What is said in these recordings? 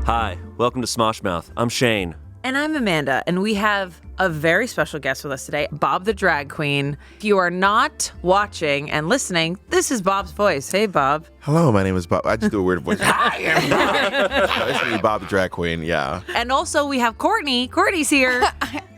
Hi, welcome to Smosh Mouth. I'm Shayne. And I'm Amanda, and we have a very special guest with us today, Bob the Drag Queen. If you are not watching and listening, this is Bob's voice. Hey, Bob. Hello, my name is Bob. I just do a weird voice. Hi, I'm Bob. It's me, Bob the Drag Queen, yeah. And also we have Courtney. Courtney's here.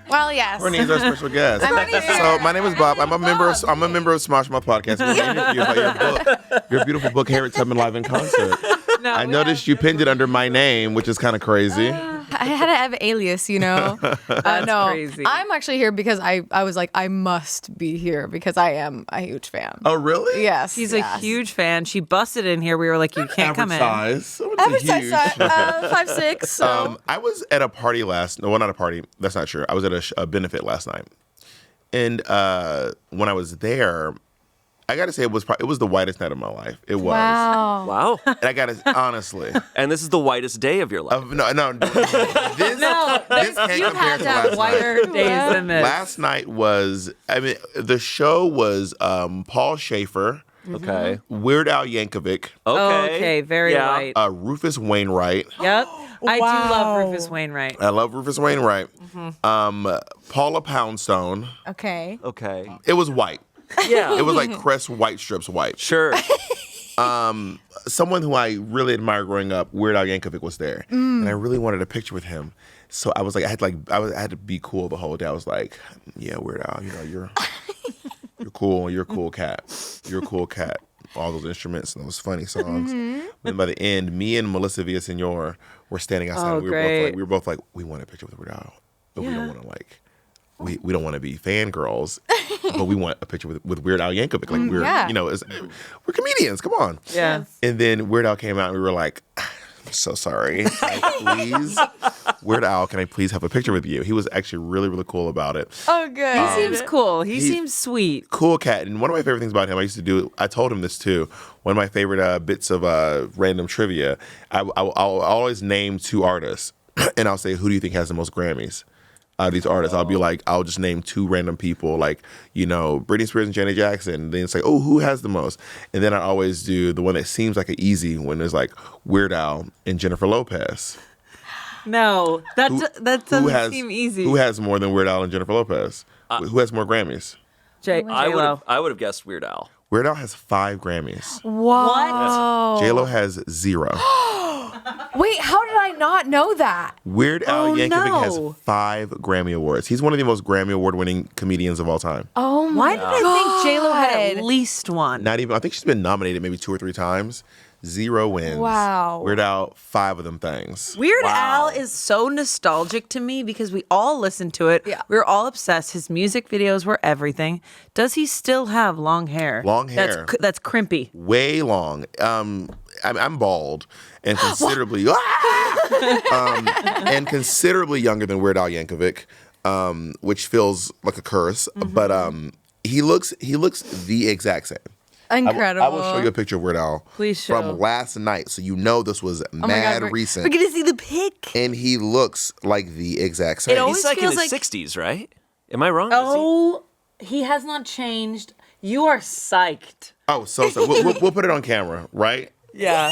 Well, yes. Courtney's our special guest. So my name is Bob. I'm a member of Smosh Mouth Podcast. We're going to interview about your beautiful book, Harriet Tubman Live in Concert. No, I noticed you pinned it under my name, which is kind of crazy. I had to have an alias, you know. That's crazy. I'm actually here because I was like, I must be here because I am a huge fan. Oh, really? Yes. She's a huge fan. She busted in here. We were like, you can't come in. Size. Average size, 5'6". So. I was at a party not a party. That's not true. I was at a benefit last night. And when I was there, I got to say it was the whitest night of my life. It was. Wow. And I got to, honestly. And this is the whitest day of your life. No. This can't You've compare had to to have last whiter night. days than this. Last night was, the show was Paul Schaefer, Okay. Weird Al Yankovic, Okay, very white. Rufus Wainwright. Yep. I do love Rufus Wainwright. I love Rufus Wainwright. Paula Poundstone. Okay. Okay. It was white. Yeah. It was like Crest white strips white. Sure. Someone who I really admired growing up, Weird Al Yankovic, was there, and I really wanted a picture with him. So I was like, I had to be cool the whole day. I was like, yeah, Weird Al, you're cool. You're a cool cat. You're a cool cat. All those instruments and those funny songs. Then by the end, me and Melissa Villaseñor were standing outside. Oh, and great. we were both like, we want a picture with Weird Al, but we don't want to we don't want to be fangirls, but we want a picture with Weird Al Yankovic. Like we're comedians. Come on. Yeah. And then Weird Al came out and we were like, I'm so sorry. Can I please, Weird Al, can I please have a picture with you? He was actually really, really cool about it. Oh, good. He seems cool. He seems sweet. Cool cat. And one of my favorite things about him, I told him this too. One of my favorite bits of random trivia, I'll always name two artists and I'll say, who do you think has the most Grammys? These artists, I'll just name two random people, like, Britney Spears and Janet Jackson. Then it's like, oh, who has the most? And then I always do the one that seems like an easy one is like Weird Al and Jennifer Lopez. No, that doesn't seem easy. Who has more than Weird Al and Jennifer Lopez? Who has more Grammys? J-Lo. I would have guessed Weird Al. Weird Al has 5 Grammys. What? J-Lo has 0. Wait, how did I not know that? Weird Al Yankovic has no. 5 Grammy Awards. He's one of the most Grammy Award-winning comedians of all time. Oh, my Why did I think J-Lo had God. at least one? Not even, I think she's been nominated maybe 2 or 3 times. 0 wins. Wow. Weird Al, 5 of them things. Weird Al is so nostalgic to me because we all listened to it. Yeah. We were all obsessed. His music videos were everything. Does he still have long hair? Long hair. That's crimpy. Way long. I'm bald and considerably and considerably younger than Weird Al Yankovic, which feels like a curse. But he looks the exact same. Incredible. I will show you a picture of Weird Al Please show. from last night, so this was my mad God, recent. We're gonna see the pic. And he looks like the exact same. It always He's like in feels his like 60s, right? Am I wrong? Oh, he has not changed. You are psyched. Oh, so we'll put it on camera, right? Yeah.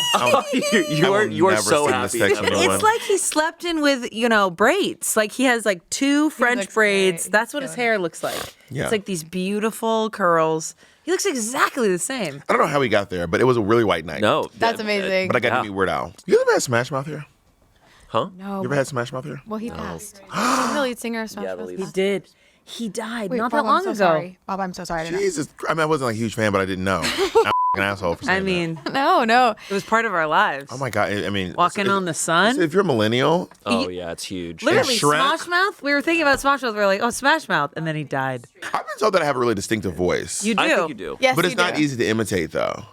you are never so seen this happy. section. It's like he slept in with, braids. Like he has like 2 French looks braids. great. That's what his hair looks like. Yeah. It's like these beautiful curls. He looks exactly the same. I don't know how he got there, but it was a really white night. No. That's amazing. But I got to meet Weird Al. You ever had Smash Mouth here? Huh? No. You ever had Smash Mouth here? Well, he passed. The lead singer of Smash Yeah, I Mouth believe passed. He did. He died Wait, not Bob, that long I'm so ago. Sorry. Bob, I'm so sorry. I didn't know. Jesus. I wasn't like a huge fan, but I didn't know. I'm an asshole for saying I mean, No. it was part of our lives. that. Oh my God. Walking on the sun. If you're a millennial, Oh, yeah, it's huge. Literally, Shrek? Smosh Mouth. We were thinking about Smosh Mouth. We were like, oh, Smash Mouth. And then he died. I've been told that I have a really distinctive voice. You do. I think you do. Yes, But it's you not do. easy to imitate, though.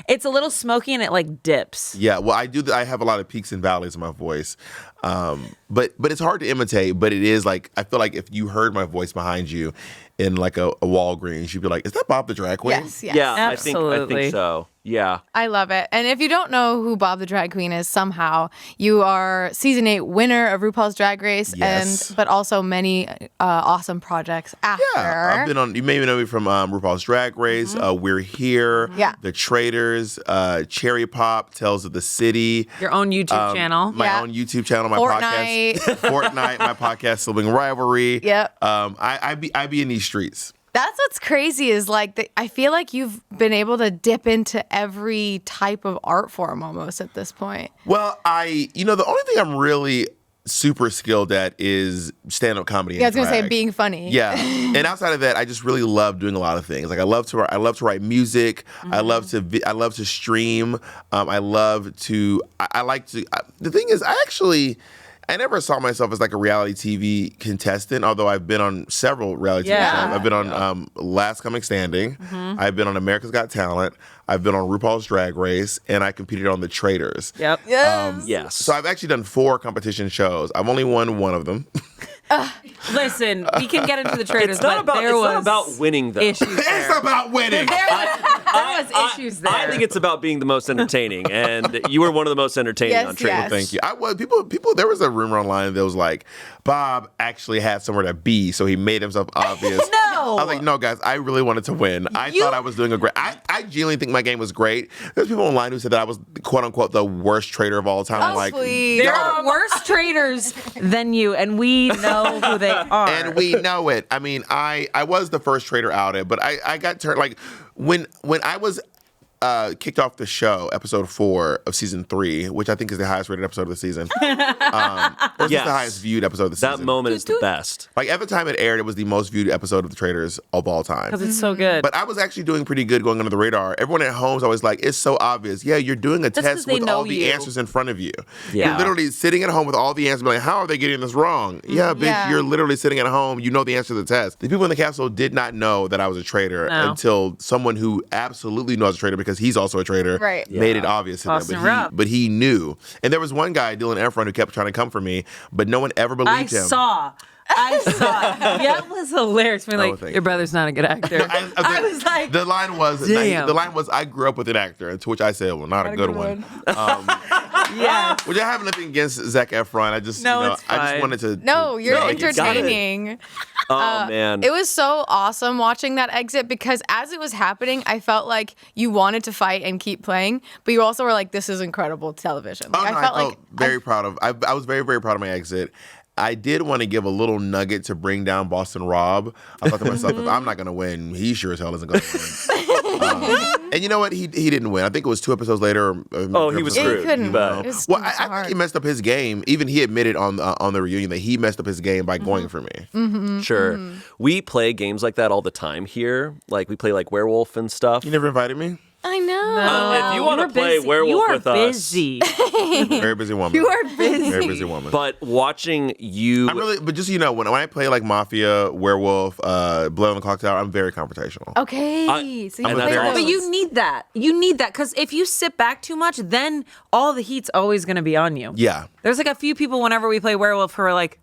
It's a little smoky and it like dips. Yeah, well, I do. I have a lot of peaks and valleys in my voice, but it's hard to imitate. But it is like I feel like if you heard my voice behind you, in like a Walgreens, you'd be like, "Is that Bob the drag queen?" Yes, yes. Yeah, I Absolutely. think so. Yeah. I love it. And if you don't know who Bob the Drag Queen is somehow, you are season 8 winner of RuPaul's Drag Race, Yes. but also many awesome projects after. Yeah, I've been on. You may know me from RuPaul's Drag Race. We're Here. Yeah. The Traitors. Cherry Pop. Tales of the City. Your own YouTube channel. My Yeah. own YouTube channel. My Fortnite. podcast. Fortnite. My podcast. Sibling Rivalry. Yep. I be in these streets. That's what's crazy is like, I feel like you've been able to dip into every type of art form almost at this point. Well, the only thing I'm really super skilled at is stand-up comedy. Yeah, I was and going to say drag. being funny. Yeah, and outside of that, I just really love doing a lot of things. Like I love to write music. I love to stream. I like to. The thing is, I never saw myself as like a reality TV contestant, although I've been on several reality TV shows. I've been on Last Comic Standing. I've been on America's Got Talent. I've been on RuPaul's Drag Race, and I competed on The Traitors. Yep. Yes. Yes. So I've actually done 4 competition shows. I've only won one of them. Listen, we can get into the Traitors, It's not but there was about winning though. issues there. It's about winning. There was issues there. I think it's about being the most entertaining, and you were one of the most entertaining Yes, on Traitors. yes. Thank you. I was people. There was a rumor online that was like Bob actually had somewhere to be, so he made himself obvious. No. I was like, no, guys, I really wanted to win. I thought I was doing a great. I genuinely think my game was great. There's people online who said that I was quote unquote the worst traitor of all time. I'm like, please. There are worse traitors than you, and we know who they are. and we know it. I mean, I was the first traitor outed, but I got turned like when I was kicked off the show, episode 4 of season 3, which I think is the highest rated episode of the season. Or it's Yes. the highest viewed episode of the season. That moment is the best. Like at the time it aired, it was the most viewed episode of The Traitors of all time. Because it's so good. But I was actually doing pretty good going under the radar. Everyone at home is always like, it's so obvious. Yeah, you're doing a 'cause test they with know all the you. answers in front of you. Yeah. You're literally sitting at home with all the answers, like, how are they getting this wrong? Yeah, bitch, Yeah. you're literally sitting at home. You know the answer to the test. The people in the castle did not know that I was a traitor No. until someone who absolutely knows a traitor because he's also a traitor Right. made it obvious to Austin them. Rob. But he knew. And there was one guy, Dylan Efron, who kept trying to come for me, but no one ever believed him. I saw. Yeah, it was hilarious. Being like, thank your brother's not a good actor. I was like, the line was, damn. I grew up with an actor, to which I said, well, not a good one. yes. Which I have nothing against Zac Efron. I just, No, you know, it's I just fine. wanted to. No, you're like, you got it. entertaining. Oh man. It was so awesome watching that exit because as it was happening, I felt like you wanted to fight and keep playing, but you also were like, this is incredible television. Like, I felt very proud of. I was very, very proud of my exit. I did want to give a little nugget to bring down Boston Rob. I thought to myself, if I'm not going to win, he sure as hell isn't going to win. And you know what? He didn't win. I think it was 2 episodes later. Oh, he was He screwed. couldn't. But- It was Well, so I think hard. he messed up his game. Even he admitted on the reunion that he messed up his game by going for me. Sure. We play games like that all the time here. Like we play like Werewolf and stuff. You never invited me? I know. If you want to play Werewolf with us, busy. Very busy woman. You are busy. Very busy woman. but watching you, But just so you know, when I play like Mafia, Werewolf, Blood on the Clock Tower, I'm very confrontational. Okay. So you and play that's those. awesome. But you need that. You need that because if you sit back too much, then all the heat's always going to be on you. Yeah. There's like a few people whenever we play Werewolf who are like,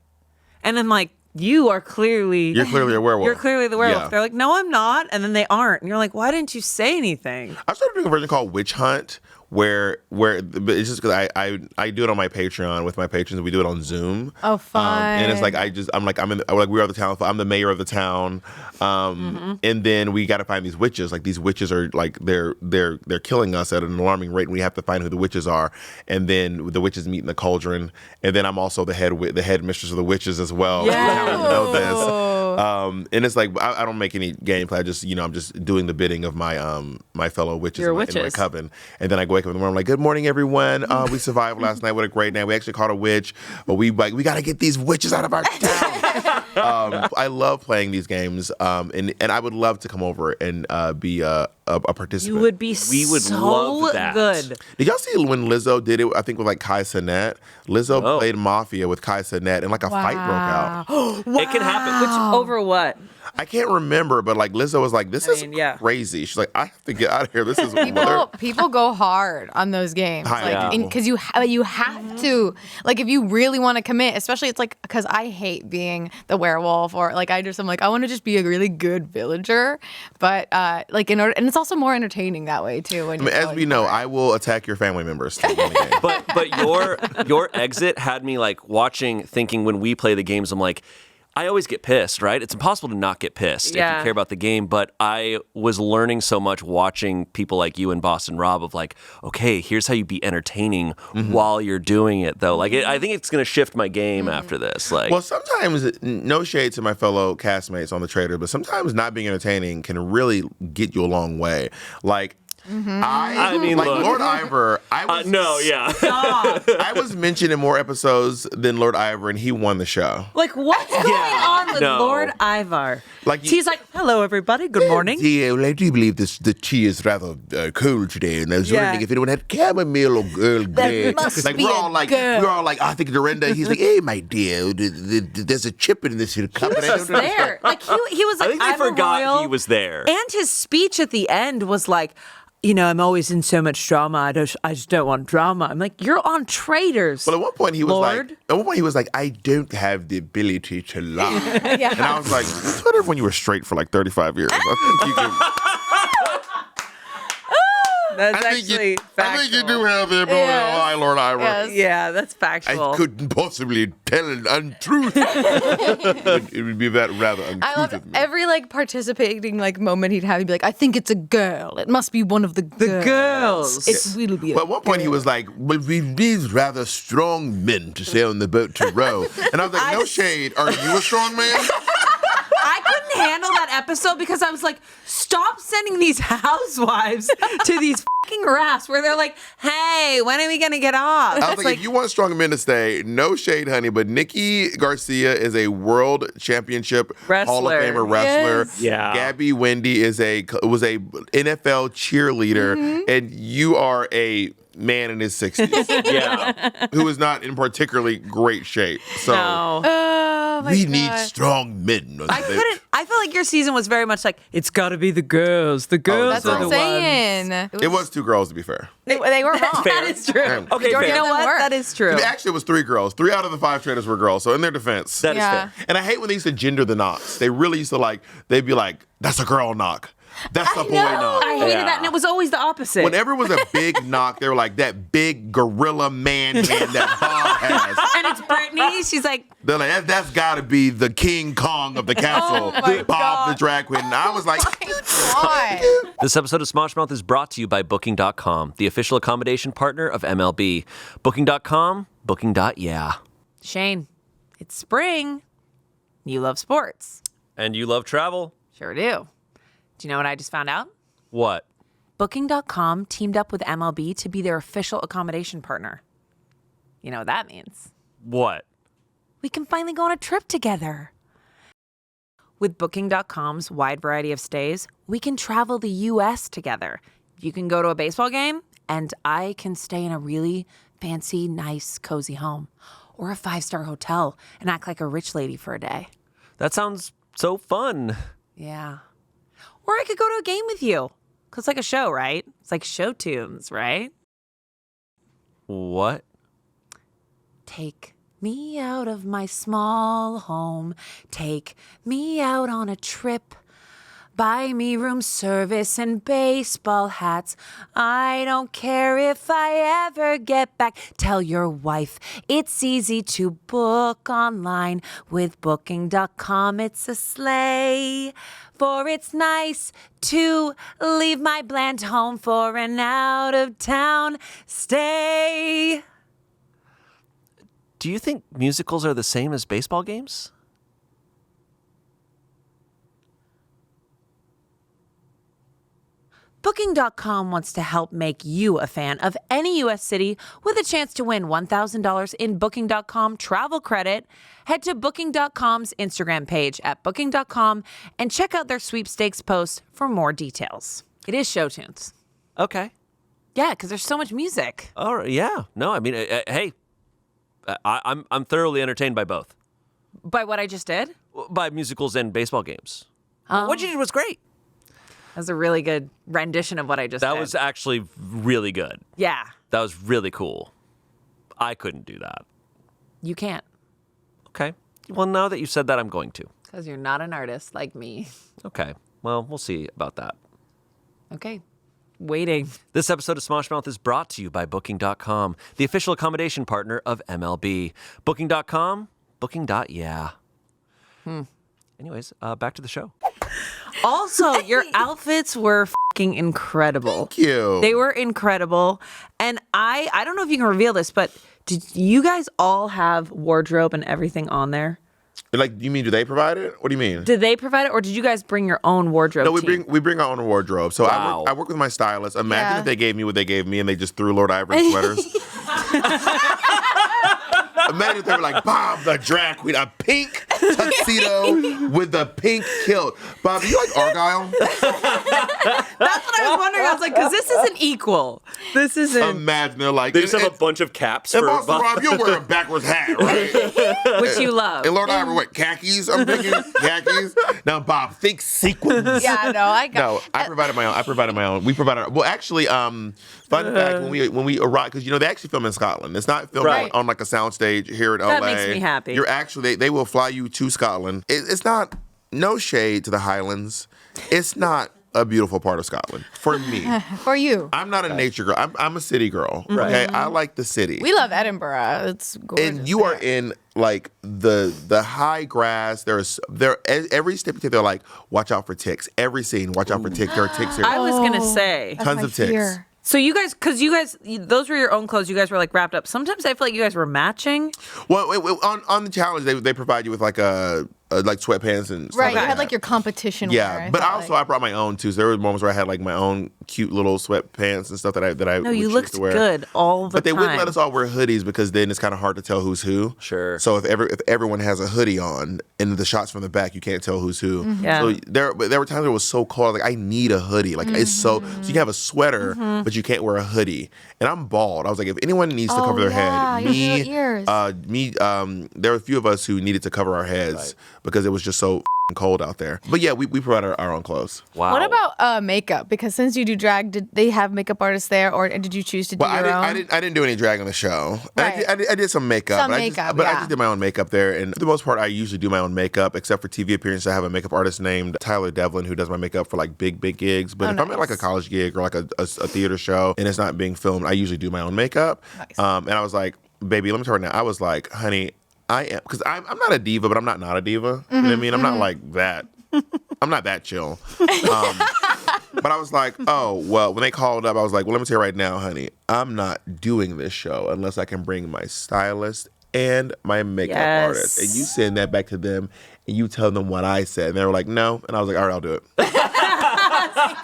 and I'm like, you're clearly You're clearly a werewolf. You're clearly the werewolf. Yeah. They're like, no, I'm not. And then they aren't. And you're like, why didn't you say anything? I started doing a version called Witch Hunt, where but it's just because I do it on my Patreon with my patrons. We do it on Zoom. Oh, fun. And it's like we are the town. I'm the mayor of the town. And then we got to find these witches. Like these witches are like they're killing us at an alarming rate, and we have to find who the witches are. And then the witches meet in the cauldron. And then I'm also the head mistress of the witches as well. Yeah. The town doesn't know this. And it's like I don't make any gameplay. I just I'm just doing the bidding of my my fellow witches Your in my witches. coven. And then I wake up in the morning, I'm like, good morning, everyone. We survived last night. What a great night. We actually caught a witch, but we got to get these witches out of our town. I love playing these games, and I would love to come over and be a participant. You would be We would so love that. good. Did y'all see when Lizzo did it, I think with like Kai Cenat? Lizzo played Mafia with Kai Cenat and like a fight broke out. it can happen. Which over what? I can't remember, but like Lizzo was like, this is yeah. crazy. She's like, I have to get out of here. This is People go hard on those games, High level. because you have have to. Like, if you really want to commit, especially it's like, because I hate being the werewolf or like, I'm like, I want to just be a really good villager. But like, in order, and it's also more entertaining that way too. When as we know, I will attack your family members to win the game. But your exit had me like thinking when we play the games, I'm like, I always get pissed, right? It's impossible to not get pissed if you care about the game, but I was learning so much watching people like you and Boston Rob of like, okay, here's how you be entertaining while you're doing it, though. Like, I think it's going to shift my game after this. Like, well, sometimes, no shade to my fellow castmates on the Traitor, but sometimes not being entertaining can really get you a long way. Like, I mean, like, look, Lord Ivor, I was mentioned in more episodes than Lord Ivor, and he won the show. Like, what's going on with Lord Ivor? Like, he's like, hello, everybody. Good morning. Yeah, well, I do believe the tea is rather cold today, and I was wondering if anyone had chamomile or Earl Grey. Like, we're all like, I think Dorinda, he's like, hey, my dear, there's a chip in this cup. He was just there. Like, he was like, I think they forgot he was there. And his speech at the end was like, you know, I'm always in so much drama. I just don't want drama. I'm like, you're on Traitors. Well, at one point he was like, I don't have the ability to lie. And I was like, I thought everyone you were straight for like 35 years. I think you can. That's actually factual. I think you do have the ability to lie, Lord Ivor. Yes. Yeah, that's factual. I couldn't possibly tell an untruth. It would be that rather uncouth I love of me. every like participating like moment he'd have. He'd be like, I think it's a girl. It must be one of the girls. It will be. Well, at one point he was like, "But we need rather strong men to sail on the boat to row." And I was like, "No shade. Are you a strong man?" I couldn't handle that episode because I was like, stop sending these housewives to these fucking rafts where they're like, hey, when are we going to get off? I was like, if you want strong men to stay, no shade, honey, but Nikki Garcia is a world championship Hall of Famer wrestler. Yes. Yeah. Gabby Wendy was a NFL cheerleader, and you are a man in his 60s. Who is not in particularly great shape. So Oh my we God. need strong men. I feel like your season was very much like, it's got to be the girls. The girls That's are what the I'm ones. saying. It was two girls, to be fair. They were wrong. That is true. Okay, Majority fair. You know of them what? were. That is true. Actually, it was three girls. 3 out of the 5 traitors were girls. So in their defense. That is fair. And I hate when they used to gender the knocks. They really used to they'd be like, that's a girl knock. That's a boy knock. I hated that, and it was always the opposite. Whenever it was a big knock, they were like, that big gorilla man hand that Bob has. And it's Brittany. She's like, They're like, that's got to be the King Kong of the castle, my Bob God. the drag queen. And I was like, God. This episode of Smosh Mouth is brought to you by Booking.com, the official accommodation partner of MLB. Booking.com, booking.yeah. Shayne, it's spring. You love sports. And you love travel. Sure do. Do you know what I just found out? What? Booking.com teamed up with MLB to be their official accommodation partner. You know what that means? What? We can finally go on a trip together. With Booking.com's wide variety of stays, we can travel the U.S. together. You can go to a baseball game, and I can stay in a really fancy, nice, cozy home. Or a 5-star hotel and act like a rich lady for a day. That sounds so fun. Yeah. Or I could go to a game with you. Because it's like a show, right? It's like show tunes, right? What? Take me out of my small home. Take me out on a trip. Buy me room service and baseball hats. I don't care if I ever get back. Tell your wife it's easy to book online. With Booking.com, it's a sleigh. For it's nice to leave my bland home for an out-of-town stay. Do you think musicals are the same as baseball games? Booking.com wants to help make you a fan of any U.S. city with a chance to win $1,000 in Booking.com travel credit. Head to Booking.com's Instagram page at Booking.com and check out their sweepstakes post for more details. It is show tunes. Okay. Yeah, because there's so much music. All right. Yeah. No, I mean, hey, I'm thoroughly entertained by both. By what I just did? By musicals and baseball games. What you did was great. That was a really good rendition of what I just did. That was actually really good. Yeah. That was really cool. I couldn't do that. You can't. Okay. Well, now that you said that, I'm going to. Because you're not an artist like me. Okay. Well, we'll see about that. Okay. Waiting. This episode of Smosh Mouth is brought to you by Booking.com, the official accommodation partner of MLB. Booking.com, booking.yeah. Anyways, back to the show. Also, your outfits were fucking incredible. Thank you. They were incredible. And I don't know if you can reveal this, but did you guys all have wardrobe and everything on there? Like, you mean, do they provide it? What do you mean? Did they provide it, or did you guys bring your own wardrobe? No, we team? bring our own wardrobe. So Wow. I work with my stylist. Imagine if they gave me what they gave me and they just threw Lord Ivory sweaters. Imagine if they were like, Bob, the drag queen, a pink tuxedo with a pink kilt. Bob, do you like Argyle? That's what I was wondering. I was like, because this isn't equal. This isn't. Imagine they're like, They just have a bunch of caps for and Bob, you'll wear a backwards hat, right? Which you love. And Lord Ivory, what, khakis? I'm thinking khakis. Now, Bob, think sequins. Yeah, no, I got. No, I provided my own. We provided. Well, actually, fun fact: when we arrived, because they actually film in Scotland. It's not filmed Right. on like a soundstage here in LA. That makes me happy. You're actually they will fly you to Scotland. It's not no shade to the Highlands. It's not a beautiful part of Scotland for me. For you. I'm not a nature girl. I'm a city girl. Okay, I like the city. We love Edinburgh. It's gorgeous. And you are in like the high grass. Every step you take, they're like, watch out for ticks. Every scene, watch out for ticks. There are ticks here. I was gonna say. Tons of ticks. Fear. So you guys, because those were your own clothes. You guys were like wrapped up. Sometimes I feel like you guys were matching. Well, on the challenge, they provide you with like like sweatpants and stuff Right, you like had that. like your competition Yeah, wear. but I brought my own too. So there were moments where I had like my own cute little sweatpants and stuff that I No, you would choose looked to wear. good all the But they time. wouldn't let us all wear hoodies because then it's kind of hard to tell who's who. Sure. So if everyone has a hoodie on and the shots from the back, you can't tell who's who. Yeah. So there were times where it was so cold. Like I need a hoodie. Like it's so you can have a sweater, but you can't wear a hoodie. And I'm bald. I was like, if anyone needs to cover their head, your little ears. there were a few of us who needed to cover our heads because it was just so cold out there. But yeah, we provide our own clothes. Wow. What about makeup? Because since you do drag, did they have makeup artists there, or did you choose to do your own? I didn't do any drag on the show. Right. I did some makeup. Some but makeup, I yeah. just did my own makeup there. And for the most part, I usually do my own makeup, except for TV appearances. I have a makeup artist named Tayler Devlin who does my makeup for like big gigs. But if I'm at like a college gig or like a theater show and it's not being filmed, I usually do my own makeup. Nice. And I was like, baby, let me tell you right now. I was like, honey, I am, because I'm not a diva, but I'm not a diva. You know what I mean? I'm not like that. I'm not that chill. But I was like, oh, well, when they called up, I was like, well, let me tell you right now, honey, I'm not doing this show unless I can bring my stylist and my makeup artist. And you send that back to them and you tell them what I said. And they were like, no. And I was like, all right, I'll do it.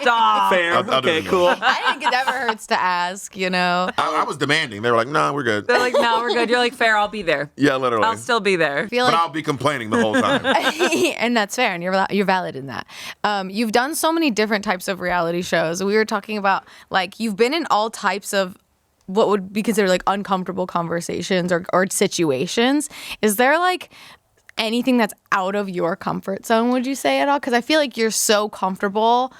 Stop. Fair. I'll do Okay, it. cool. I think it never hurts to ask, you know. I was demanding. They were like, no, we're good. They're like, no, we're good. You're like, fair, I'll be there. Yeah, literally. I'll still be there. I feel But like I'll be complaining the whole time. and that's fair, and you're valid in that. You've done so many different types of reality shows. We were talking about like you've been in all types of what would be considered like uncomfortable conversations or situations. Is there like anything that's out of your comfort zone, would you say, at all? Because I feel like you're so comfortable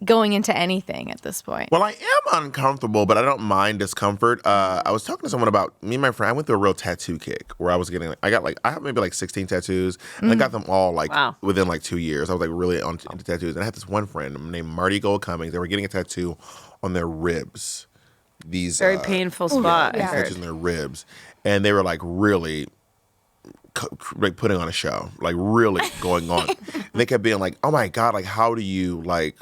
going into anything at this point. Well, I am uncomfortable, but I don't mind discomfort. I was talking to someone about me and my friend. I went through a real tattoo kick where I was getting, I have maybe like 16 tattoos, and I got them all like within like 2 years. I was like really into tattoos, and I had this one friend named Marty Gold Cummings. They were getting a tattoo on their ribs. These Very painful spot. these tattoos in their ribs, and they were like really. Like putting on a show, like really going on. And they kept being like, "Oh my god, like how do you like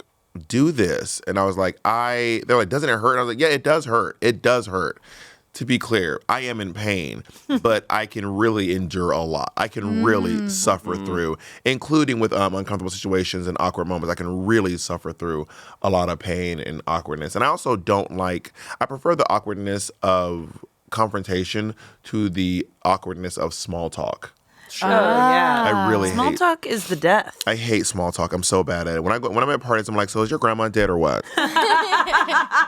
do this?" And I was like, they're like, "Doesn't it hurt?" And I was like, "Yeah, it does hurt. It does hurt." To be clear, I am in pain, but I can really endure a lot. I can really suffer through, including with uncomfortable situations and awkward moments. I can really suffer through a lot of pain and awkwardness. And I also I prefer the awkwardness of confrontation to the awkwardness of small talk. Oh, yeah. I really Small hate talk is the death. I hate small talk. I'm so bad at it. When I'm at parties, I'm like, so is your grandma dead or what?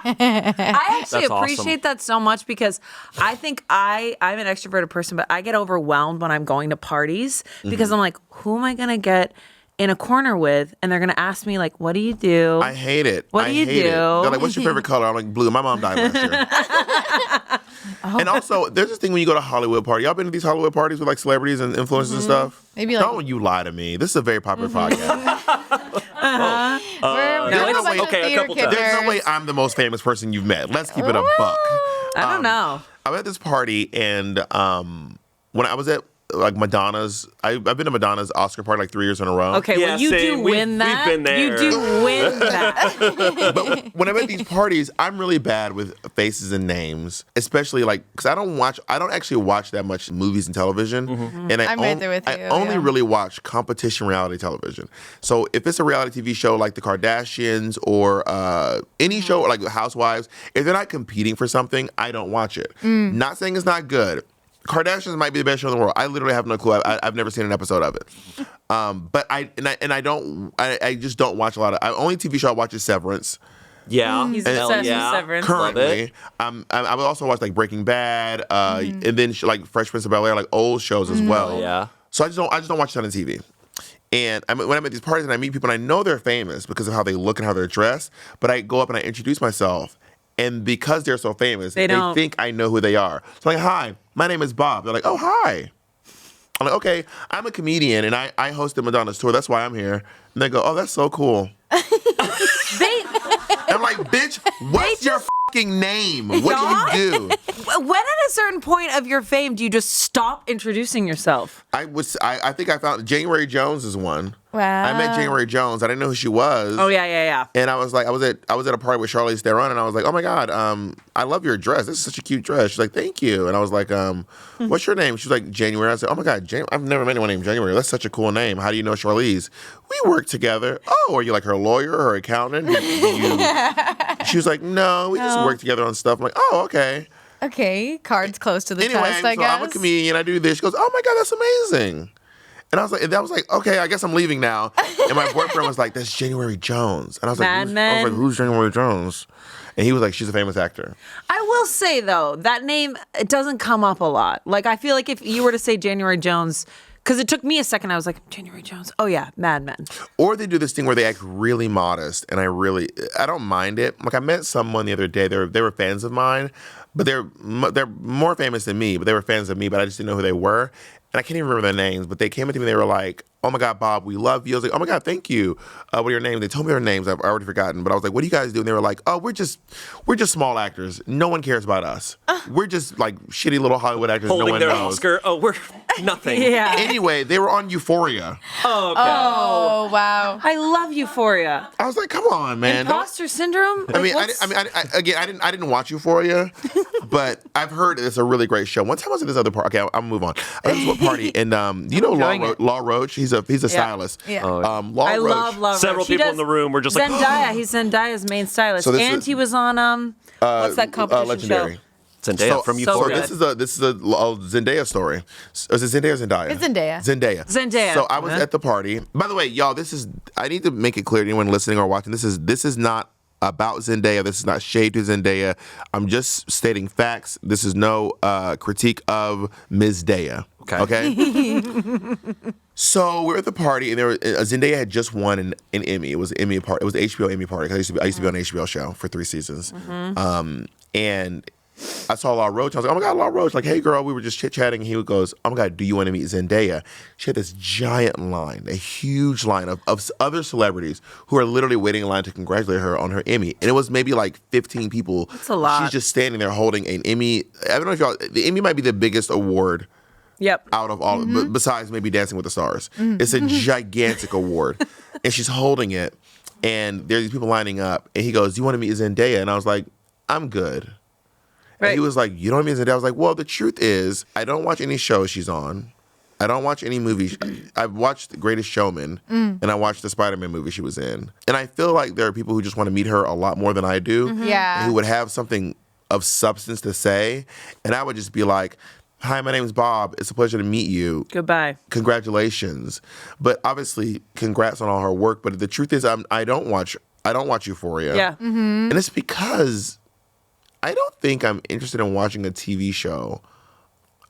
I actually That's appreciate that so much because I think I'm an extroverted person, but I get overwhelmed when I'm going to parties because I'm like, who am I going to get in a corner with? And they're going to ask me, like, what do you do? I hate it. What do you hate do? They're like, what's your favorite color? I'm like, blue. My mom died last year. And also, there's this thing when you go to a Hollywood party. Y'all been to these Hollywood parties with like celebrities and influencers and stuff? Maybe like Don't you lie to me. This is a very popular podcast. okay, a couple times. There's no way I'm the most famous person you've met. Let's keep it a buck. I don't know. I'm at this party, and when I was at like Madonna's, I've been to Madonna's Oscar party like 3 years in a row. Okay, well, you do win that. We've been there. You do win that. But when I'm at these parties, I'm really bad with faces and names, especially like because I don't actually watch that much movies and television, and I'm right there with you, I only really watch competition reality television. So if it's a reality TV show like The Kardashians or any show like Housewives, if they're not competing for something, I don't watch it. Not saying it's not good. Kardashians might be the best show in the world. I literally have no clue. I've never seen an episode of it. But I just don't watch a lot of. The only TV show I watch is Severance. Yeah, He's obsessed with Severance. Currently, I would also watch like Breaking Bad, and then like Fresh Prince of Bel-Air, like old shows as well. Yeah. So I just don't watch a ton of TV. And when I'm at these parties and I meet people and I know they're famous because of how they look and how they're dressed, but I go up and I introduce myself. And because they're so famous, they think I know who they are. So I'm like, hi, my name is Bob. They're like, oh, hi. I'm like, okay, I'm a comedian, and I hosted Madonna's tour. That's why I'm here. And they go, oh, that's so cool. I'm like, bitch, what's your fucking name? What do you do? When at a certain point of your fame do you just stop introducing yourself? I think I found January Jones is one. Wow. I met January Jones. I didn't know who she was. Oh yeah. And I was like, I was at a party with Charlize Theron, and I was like, oh my God, I love your dress. This is such a cute dress. She's like, thank you. And I was like, what's your name? She's like, January. I said, oh my God, I've never met anyone named January. That's such a cool name. How do you know Charlize? We work together. Oh, are you like her lawyer or her accountant? She was like, no, we just work together on stuff. I'm like, oh, okay. Okay, cards close to the Anyway, chest, I so guess. I'm a comedian. I do this. She goes, oh my God, that's amazing. And I was like, okay, I guess I'm leaving now. And my boyfriend was like, that's January Jones. And I was like, who's January Jones? And he was like, she's a famous actor. I will say though, that name, it doesn't come up a lot. Like I feel like if you were to say January Jones, because it took me a second, I was like, January Jones. Oh yeah, Mad Men. Or they do this thing where they act really modest, and I don't mind it. Like I met someone the other day. They were fans of mine, but they're more famous than me. But they were fans of me, but I just didn't know who they were. And I can't even remember their names, but they came up to me and they were like, oh my God, Bob, we love you. I was like, oh my God, thank you. What are your names? They told me their names. I've already forgotten. But I was like, what do you guys do? And they were like, oh, we're just small actors. No one cares about us. We're just like shitty little Hollywood actors Holding no one their knows. Oscar. Oh, we're nothing. Yeah. Anyway, they were on Euphoria. Oh, okay. Oh, wow. I love Euphoria. I was like, come on, man. Imposter syndrome? I didn't watch Euphoria, but I've heard it's a really great show. One time I was at this other party. Okay, I'll move on. I was at this party, and you know Law Roach? He's a stylist. Yeah. Law I Roach. love Law Roach. Several people in the room were just like, Zendaya. He's Zendaya's main stylist. So and he was on, what's that competition Legendary. show? Zendaya from Euphoria. So this is a Zendaya story. Is it Zendaya or Zendaya? It's Zendaya. Zendaya. So I was at the party. By the way, y'all, I need to make it clear to anyone listening or watching, this is not about Zendaya. This is not shade to Zendaya. I'm just stating facts. This is no critique of Ms. Daya. Okay? So we're at the party, and Zendaya had just won an Emmy. It was an Emmy party. It was the HBO Emmy party. I used to be on an HBO show for 3 seasons. And I saw Law Roach. I was like, oh my God, Law Roach. Like, hey, girl, we were just chit-chatting. And he goes, oh my God, do you want to meet Zendaya? She had this giant line, a huge line of other celebrities who are literally waiting in line to congratulate her on her Emmy. And it was maybe like 15 people. That's a lot. She's just standing there holding an Emmy. I don't know if y'all, the Emmy might be the biggest award out of all, besides maybe Dancing with the Stars. It's a gigantic award. And she's holding it. And there's these people lining up. And he goes, do you want to meet Zendaya? And I was like, I'm good. Right. And he was like, you don't mean Zendaya? I was like, well, the truth is, I don't watch any shows she's on. I don't watch any movies. I've watched The Greatest Showman, and I watched the Spider-Man movie she was in. And I feel like there are people who just want to meet her a lot more than I do. Yeah. Who would have something of substance to say. And I would just be like, hi, my name is Bob. It's a pleasure to meet you. Goodbye. Congratulations. But obviously, congrats on all her work. But the truth is, I don't watch Euphoria. Yeah. And it's because I don't think I'm interested in watching a TV show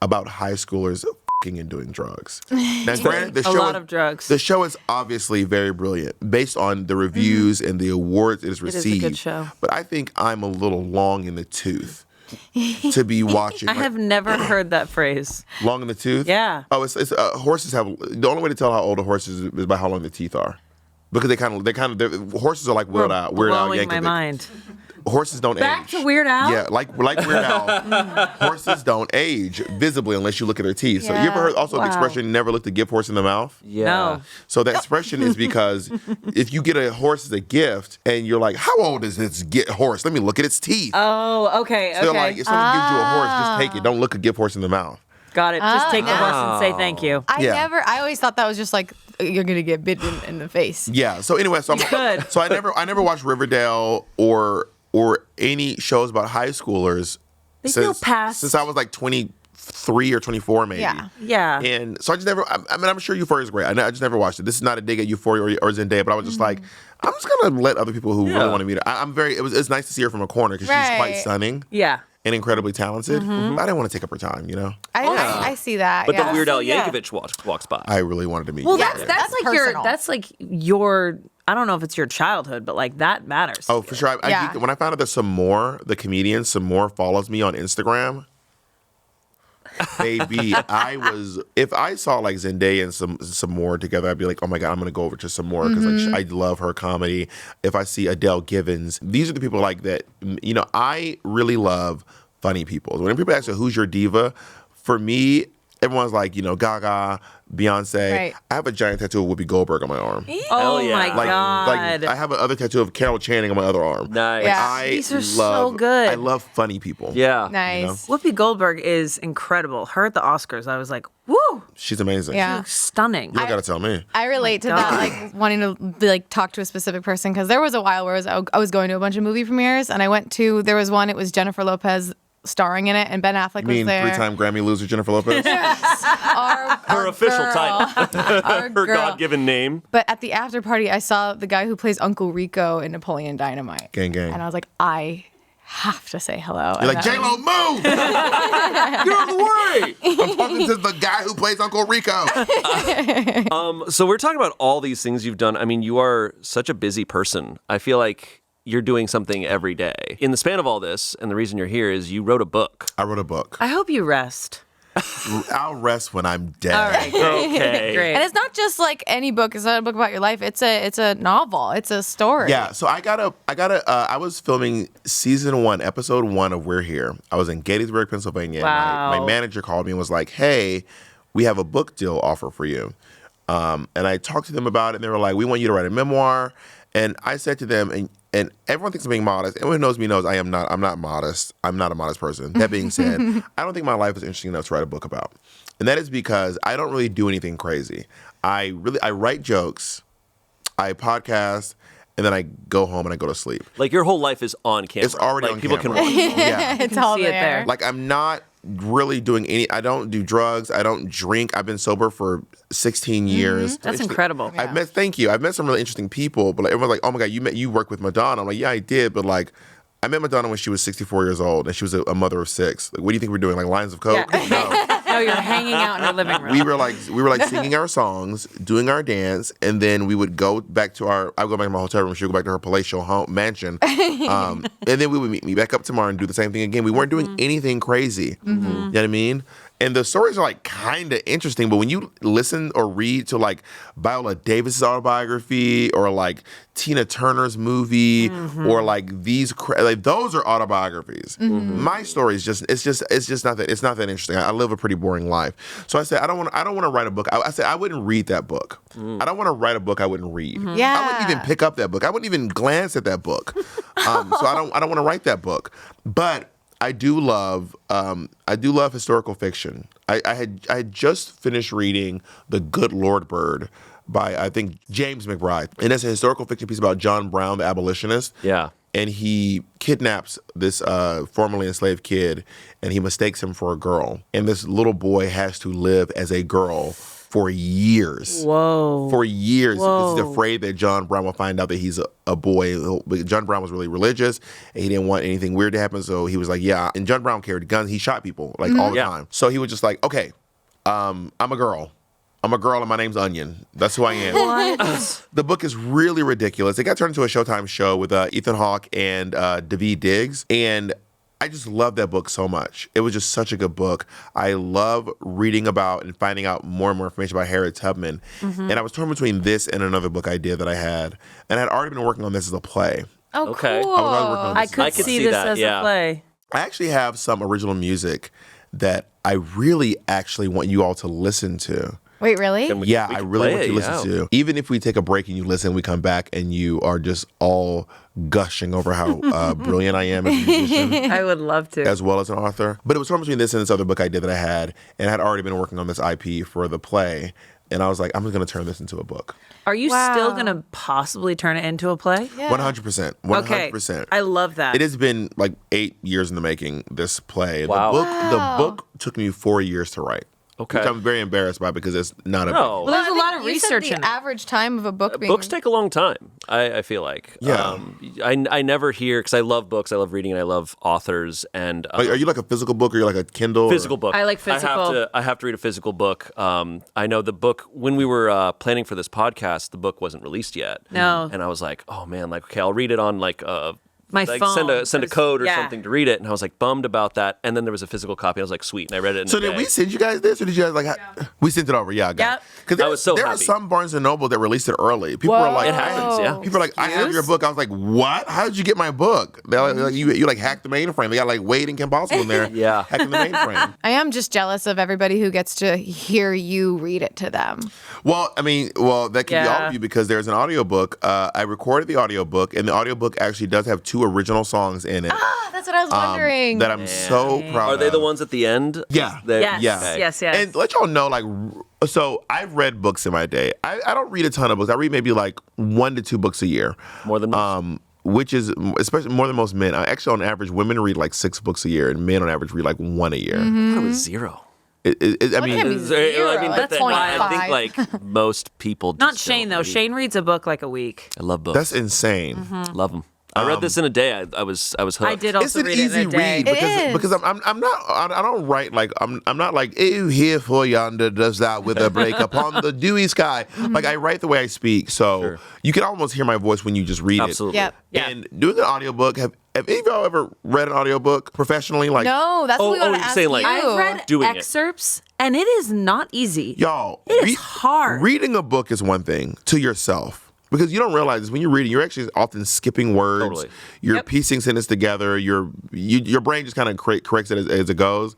about high schoolers f***ing and doing drugs. Now, granted, a lot of drugs. The show is obviously very brilliant based on the reviews and the awards it has received. It is a good show. But I think I'm a little long in the tooth to be watching. I have never heard that phrase. Long in the tooth? Yeah. Oh, it's horses have, the only way to tell how old a horse is by how long the teeth are. Because horses are like Weird Al Blowing Yankovic. my mind. Horses don't age. Back to Weird Al? Yeah, like Weird Al. Horses don't age visibly unless you look at their teeth. So you ever heard also the expression, never look the gift horse in the mouth? Yeah. No. So that expression is because if you get a horse as a gift and you're like, how old is this horse? Let me look at its teeth. Oh, okay. So they're like, if someone gives you a horse, just take it. Don't look a gift horse in the mouth. Got it. Just take the horse and say thank you. I always thought that was just like you're gonna get bitten in the face. Yeah. So anyway, so I never watched Riverdale or any shows about high schoolers since I was like 23 or 24 maybe. Yeah. And so I just never. I mean, I'm sure Euphoria is great. I just never watched it. This is not a dig at Euphoria or Zendaya, but I was just like, I'm just gonna let other people who really want to meet her. It's nice to see her from a corner because she's quite stunning. Yeah. And incredibly talented. But I didn't want to take up her time, you know? I see that. But then Weird Al Yankovic walks by. I really wanted to meet Well, you. that's like your I don't know if it's your childhood, but like that matters. Oh, for sure. When I found out that some more, the comedian, some more follows me on Instagram. Baby, if I saw like Zendaya and some more together, I'd be like, oh my God, I'm gonna go over to some more because I love her comedy. If I see Adele Givens, these are the people like that. You know, I really love funny people. When people ask me who's your diva, for me, everyone's like, you know, Gaga, Beyonce. Right. I have a giant tattoo of Whoopi Goldberg on my arm. Oh yeah. my God. Like I have another tattoo of Carol Channing on my other arm. Nice. Yeah. These are so good. I love funny people. Yeah. Nice. Whoopi Goldberg is incredible. Her at the Oscars, I was like, woo, She's amazing. Yeah. stunning. You don't gotta tell me. I relate to that, like wanting to like talk to a specific person because there was a while where I was going to a bunch of movie premieres and there was one, it was Jennifer Lopez starring in it and Ben Affleck was there. 3-time Grammy loser Jennifer Lopez? Her official title. Our Her girl. God-given name. But at the after party, I saw the guy who plays Uncle Rico in Napoleon Dynamite. Gang. And I was like, I have to say hello. You're like, J-Lo, move! Get out of the way! I'm talking to the guy who plays Uncle Rico. So we're talking about all these things you've done. I mean, you are such a busy person. I feel like you're doing something every day. In the span of all this, and the reason you're here is you wrote a book. I wrote a book. I hope you rest. I'll rest when I'm dead. All right, Okay. great. And it's not just like any book. It's not a book about your life. It's a novel. It's a story. Yeah, so I was filming season 1, episode 1 of We're Here. I was in Gettysburg, Pennsylvania. Wow. My manager called me and was like, hey, we have a book deal offer for you. And I talked to them about it, and they were like, we want you to write a memoir. And I said to them, and everyone thinks I'm being modest. Everyone who knows me knows I'm not modest. I'm not a modest person. That being said, I don't think my life is interesting enough to write a book about. And that is because I don't really do anything crazy. I write jokes, I podcast, and then I go home and I go to sleep. Like your whole life is on camera. It's already like on people camera. can watch it. Yeah. It's all see it there. Like I'm not really doing I don't do drugs. I don't drink. I've been sober for 16 years. That's incredible. Thank you. I've met some really interesting people, but like, everyone's like, oh my God, you work with Madonna. I'm like, yeah, I did. But like, I met Madonna when she was 64 years old and she was a mother of 6. Like, what do you think we're doing? Like lines of coke? Yeah. No, you're hanging out in her living room. We were like singing our songs, doing our dance, and then we would go back to I would go back to my hotel room. She would go back to her palatial mansion, and then we would meet back up tomorrow and do the same thing again. We weren't doing anything crazy. You know what I mean? And the stories are like kind of interesting, but when you listen or read to like Viola Davis's autobiography or like Tina Turner's movie or like those are autobiographies. My story is just it's not that interesting. I live a pretty boring life. So I said I don't want to write a book. I said I wouldn't read that book. I don't want to write a book I wouldn't read. Yeah. I wouldn't even pick up that book. I wouldn't even glance at that book. So I don't want to write that book. But I do love historical fiction. I had just finished reading The Good Lord Bird by I think James McBride, and it's a historical fiction piece about John Brown, the abolitionist. Yeah. And he kidnaps this formerly enslaved kid, and he mistakes him for a girl. And this little boy has to live as a girl for years. Whoa. For years. Whoa. Because he's afraid that John Brown will find out that he's a boy. John Brown was really religious, and he didn't want anything weird to happen, so he was like, yeah. And John Brown carried guns. He shot people, like, all the time. So he was just like, okay, I'm a girl. I'm a girl, and my name's Onion. That's who I am. What? The book is really ridiculous. It got turned into a Showtime show with Ethan Hawke and Daveed Diggs, and I just love that book so much. It was just such a good book. I love reading about and finding out more and more information about Harriet Tubman. And I was torn between this and another book idea that I had. And I'd already been working on this as a play. Oh, Okay. cool. I could see this that, as yeah. a play. I actually have some original music that I really actually want you all to listen to. Wait, really? Yeah, we I can really play want you to it, listen yeah. to. Even if we take a break and you listen, we come back and you are just all gushing over how brilliant I am as a musician, I would love to. as well as an author. But it was torn between this and this other book I did that I had, and I had already been working on this IP for the play. And I was like, I'm just going to turn this into a book. Are you Wow. still going to possibly turn it into a play? Yeah. 100%. 100%. Okay. I love that. It has been like 8 years in the making, this play. Wow. The book took me 4 years to write. Okay. Which I'm very embarrassed by because it's not a No. big. Well, there's a I lot think of you said research in the it. average time of a book being... Books take a long time, I feel like. Yeah. I never hear, because I love books, I love reading, and I love authors. And Are you like a physical book or you're like a Kindle? physical book. I like physical. I have to read a physical book. I know the book, when we were planning for this podcast, the book wasn't released yet. No. And I was like, oh man, like, okay, I'll read it on like My like phone. send a code or Yeah. something to read it. And I was like bummed about that. And then there was a physical copy. I was like, sweet. And I read it in So a did day. we send you guys this, or did you guys like? We sent it over. Yeah, I got Yep. it. Because I was so there happy. were some Barnes and Noble that released it early. People were like, It happens, yeah. People are like, I have your book. I was like, what? How did you get my book? They're like, you like hacked the mainframe. They got like Wade and Kim Possible in there. Yeah. hacking the mainframe. I am just jealous of everybody who gets to hear you read it to them. Well, I mean, that could be all Yeah. of you because there's an audiobook. I recorded the audiobook, and the audiobook actually does have 2 original songs in it. That's what I was wondering. That I'm so proud Are of. they the ones at the end? Yeah. Yes, Yeah. yes. And let y'all know, like, so I've read books in my day. I don't read a ton of books. I read maybe like 1 to 2 books a year. More than most. Which is especially more than most men. Actually, on average, women read like 6 books a year, and men on average read like 1 a year. I thought it was 0. I What mean, can be zero? I mean, but That's then I 25. think like most people. Not just Shayne, don't though. read. Shayne reads a book like a week. I love books. that's insane. Love them. I read this in a day. I was hooked. I did It's also an read it easy in a day. read because I'm not I don't write like I'm not like ew here for yonder does that with a break upon the dewy sky. Like I write the way I speak, so you can almost hear my voice when you just read Absolutely. Yep. Yeah. And doing an audiobook, have any of y'all ever read an audiobook professionally? Like No, that's what we want you're to ask saying, like, you. I've read Doing it. excerpts, and it is not easy. y'all, It is hard. Reading a book is one thing to yourself. Because you don't realize this, when you're reading, you're actually often skipping words. Totally. You're piecing sentences together. Your brain just kind of corrects it as it goes.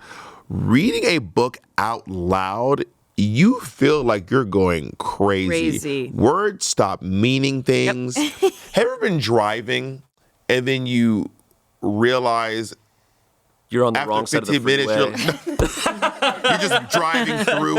Reading a book out loud, you feel like you're going crazy. Words stop meaning things. Have you ever been driving and then you realize You're on the after wrong side of the 15 minutes, freeway. you're just driving through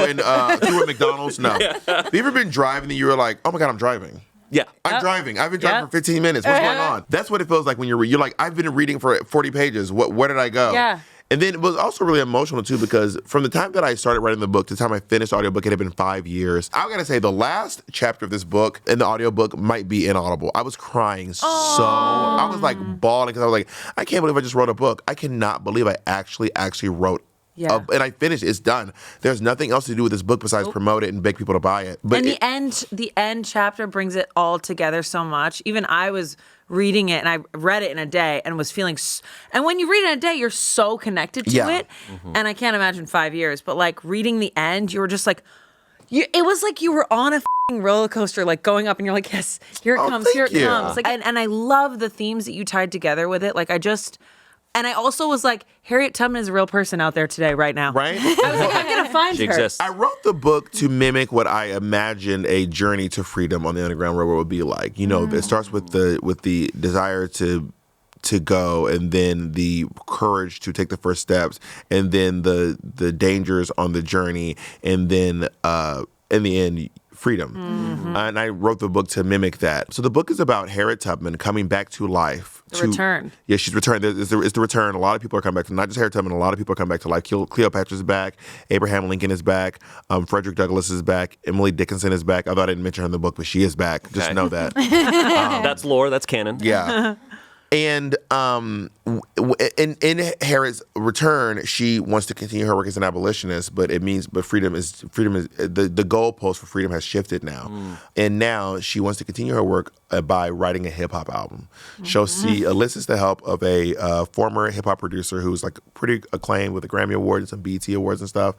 through a McDonald's? No. Have you ever been driving and you were like, oh my God, I'm driving? Yeah. I'm driving. I've been driving Yep. for 15 minutes. What's going on? That's what it feels like when you're like, I've been reading for 40 pages. Where did I go? Yeah. And then it was also really emotional too because from the time that I started writing the book to the time I finished the audiobook, it had been 5 years. I gotta say the last chapter of this book in the audiobook might be inaudible. I was crying so. I was like bawling because I was like, I can't believe I just wrote a book. I cannot believe I actually wrote. Yeah. And I finished. It's done. There's nothing else to do with this book besides promote it and beg people to buy it. But And the end chapter brings it all together so much. Even I was reading it, and I read it in a day and was feeling. And when you read it in a day, you're so connected to it. And I can't imagine 5 years, but like reading the end, you were just like, it was like you were on a roller coaster, like going up, and you're like, yes, here it comes, here it thank you. comes. Like, and I love the themes that you tied together with it. Like, and I also was like, Harriet Tubman is a real person out there today, right now. right? I was like, I'm gonna find She her. exists. I wrote the book to mimic what I imagined a journey to freedom on the Underground Railroad would be like. You know, it starts with the desire to go, and then the courage to take the first steps, and then the dangers on the journey, and then in the end, freedom. And I wrote the book to mimic that. So the book is about Harriet Tubman coming back to life. The return. Yeah, she's returned. It's the return. A lot of people are coming back to, not just Harriet Tubman, a lot of people are coming back to life. Cleopatra's back. Abraham Lincoln is back. Frederick Douglass is back. Emily Dickinson is back. Although I didn't mention her in the book, but she is back. Just Okay. know that. That's lore. That's canon. Yeah. And in Harriet's return, she wants to continue her work as an abolitionist, but freedom is the goalpost for freedom has shifted now, and now she wants to continue her work by writing a hip hop album. She elicits the help of a former hip hop producer who's like pretty acclaimed with a Grammy Award and some BET Awards and stuff,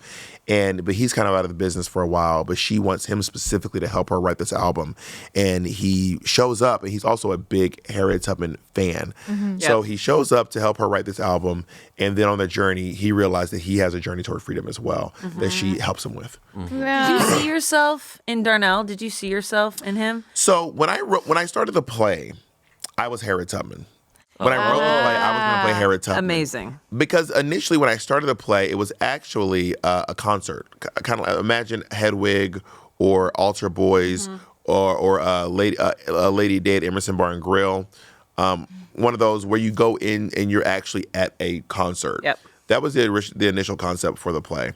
but he's kind of out of the business for a while. But she wants him specifically to help her write this album, and he shows up, and he's also a big Harriet Tubman fan, so he shows up to help her write this album, and then on the journey, he realized that he has a journey toward freedom as well that she helps him with. Did you see yourself in Darnell? Did you see yourself in him? So when I started the play, I was Harriet Tubman. When I wrote the play, I was going to play Harriet Tubman. Amazing. Because initially, when I started the play, it was actually a concert. Kind of imagine Hedwig or Altar Boys or Lady Day at Emerson Bar and Grill. One of those where you go in and you're actually at a concert. Yep. That was the initial concept for the play.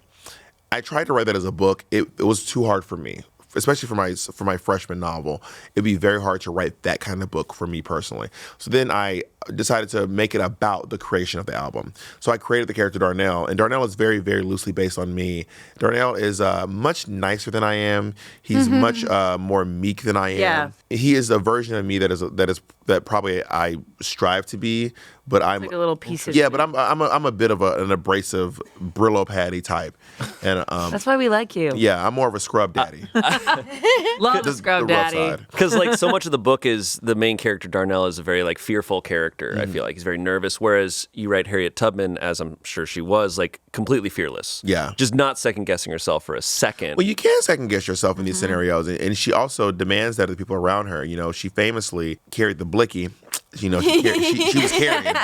I tried to write that as a book. It was too hard for me, especially for my freshman novel. It'd be very hard to write that kind of book for me personally. So then I decided to make it about the creation of the album. So I created the character Darnell, and Darnell is very, very loosely based on me. Darnell is much nicer than I am. He's much more meek than I am. Yeah. He is a version of me that probably I strive to be, but I'm like a little piece of but I'm a bit of an abrasive Brillo patty type, and that's why we like you. yeah, I'm more of a scrub daddy. Love the scrub the rough daddy. side. Because like so much of the book is the main character Darnell is a very like fearful character. I feel like he's very nervous. Whereas you write Harriet Tubman, as I'm sure she was, like completely fearless. Yeah. Just not second guessing herself for a second. Well, you can second guess yourself in these scenarios, and she also demands that of the people around her. You know, she famously carried the blicky. You know, she was carrying.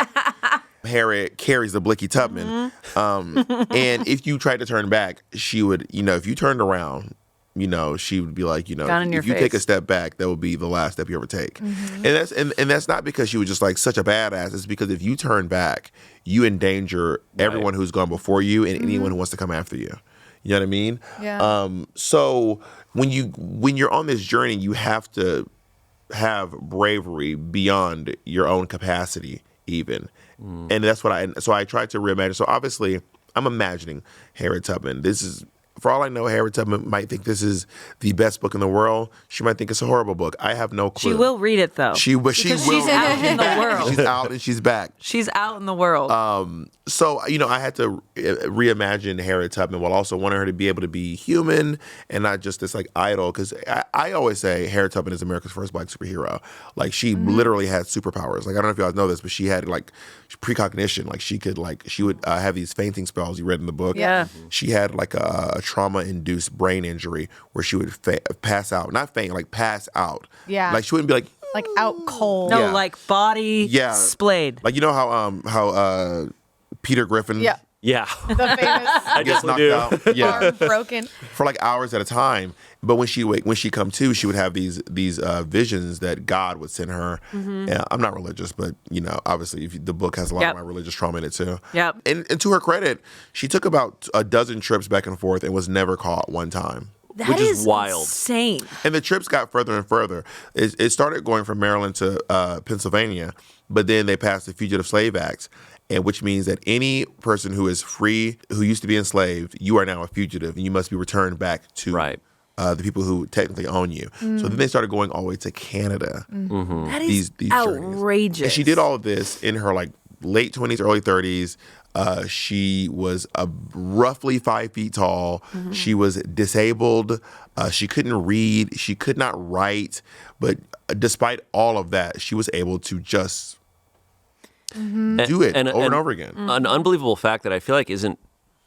Harriet carries the blicky Tubman, and if you tried to turn back, she would. You know, if you turned around, you know, she would be like, you know, if you take a step back, that would be the last step you ever take. And that's not because she was just like such a badass. It's because if you turn back, you endanger everyone who's gone before you and anyone who wants to come after you. You know what I mean? Yeah. So when you're on this journey, you have to have bravery beyond your own capacity, even. And that's what I tried to reimagine. So obviously, I'm imagining Harriet Tubman. This is, for all I know, Harriet Tubman might think this is the best book in the world. She might think it's a horrible book. I have no clue. She will read it though. She will. She's out in the world. She's out and she's back. She's out in the world. So, you know, I had to reimagine Harriet Tubman while also wanting her to be able to be human and not just this like idol. Because I always say Harriet Tubman is America's first black superhero. Like she literally had superpowers. Like I don't know if you guys know this, but she had like precognition. Like she would have these fainting spells you read in the book. Yeah. She had like a trauma-induced brain injury where she would pass out. Not faint, like pass out. Yeah. Like she wouldn't be like out cold. no, yeah. like body splayed. like you know how Peter Griffin Yeah. The famous I gets definitely knocked do. out. Yeah. arm broken. For like hours at a time. But when she come to, she would have these visions that God would send her. Yeah, I'm not religious, but you know, obviously, the book has a lot of my religious trauma in it too. Yep. And to her credit, she took about a dozen trips back and forth and was never caught one time. Which is wild. Insane. And the trips got further and further. It started going from Maryland to Pennsylvania, but then they passed the Fugitive Slave Act, and which means that any person who is free, who used to be enslaved, you are now a fugitive, and you must be returned back to the people who technically own you. So then they started going all the way to Canada. That is These outrageous. journeys. And she did all of this in her like late 20s, early 30s. She was roughly 5 feet tall. She was disabled. She couldn't read. She could not write. But despite all of that, she was able to just do it over and over again. An unbelievable fact that I feel like isn't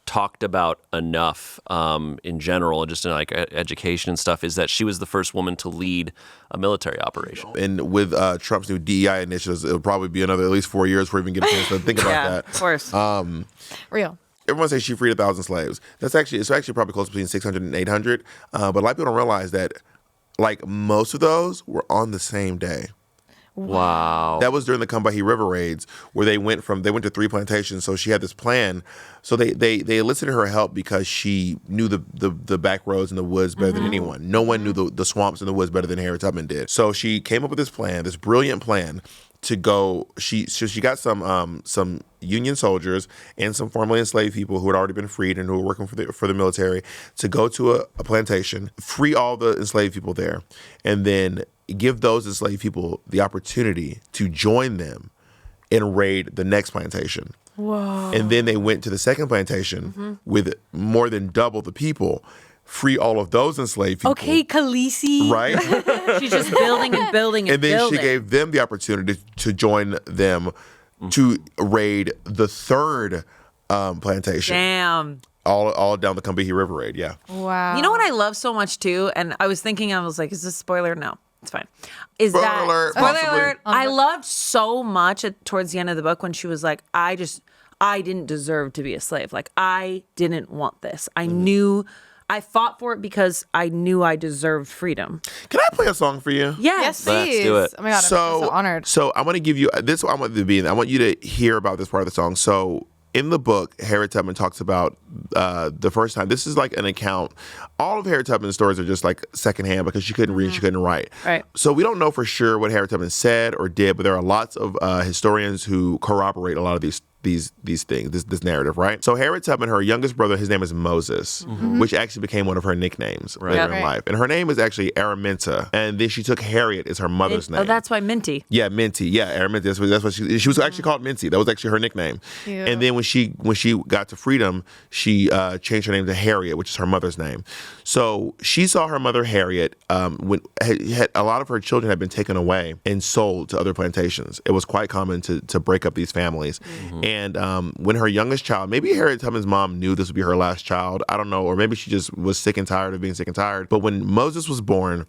talked about enough in general, just in like education and stuff, is that she was the first woman to lead a military operation. And with Trump's new DEI initiatives, it'll probably be another at least 4 years before we even get a chance to think about that. Of course. Real. Everyone says she freed 1,000 slaves. It's actually probably close between 600 and 800. But a lot of people don't realize that like most of those were on the same day. Wow. That was during the Combahee River raids where they went to 3 plantations. So she had this plan. So they elicited her help because she knew the back roads and the woods better than anyone. No one knew the swamps and the woods better than Harriet Tubman did. So she came up with this plan, this brilliant plan to go. She got some Union soldiers and some formerly enslaved people who had already been freed and who were working for the military to go to a plantation, free all the enslaved people there, and then give those enslaved people the opportunity to join them and raid the next plantation. Whoa. And then they went to the second plantation with more than double the people, free all of those enslaved people. Okay, Khaleesi. Right? She's just building and building And then building. she gave them the opportunity to join them to raid the third plantation. Damn. All down the Combahee River raid, yeah. Wow. You know what I love so much too? And I was thinking, I was like, is this a spoiler? No, it's fine. Spoiler alert, possibly. Alert. I loved so much towards the end of the book when she was like, I didn't deserve to be a slave. Like, I didn't want this. I knew, I fought for it because I knew I deserved freedom. Can I play a song for you? Yes, please. Let's do it. Oh my God, I'm so honored. So I'm going to give you this. I want you to hear about this part of the song. So in the book, Harriet Tubman talks about the first time. This is like an account. All of Harriet Tubman's stories are just like secondhand because she couldn't read, she couldn't write. Right. So we don't know for sure what Harriet Tubman said or did, but there are lots of historians who corroborate a lot of these things, this narrative, right? So Harriet Tubman, her youngest brother, his name is Moses, which actually became one of her nicknames later in life. And her name is actually Araminta. And then she took Harriet as her mother's name. Oh, that's why Minty. Yeah, Minty. Yeah, Araminta. That's what she was actually called Minty. That was actually her nickname. Cute. And then when she got to freedom, she changed her name to Harriet, which is her mother's name. So she saw her mother Harriet when a lot of her children had been taken away and sold to other plantations. It was quite common to break up these families. And when her youngest child, maybe Harriet Tubman's mom knew this would be her last child. I don't know. Or maybe she just was sick and tired of being sick and tired. But when Moses was born,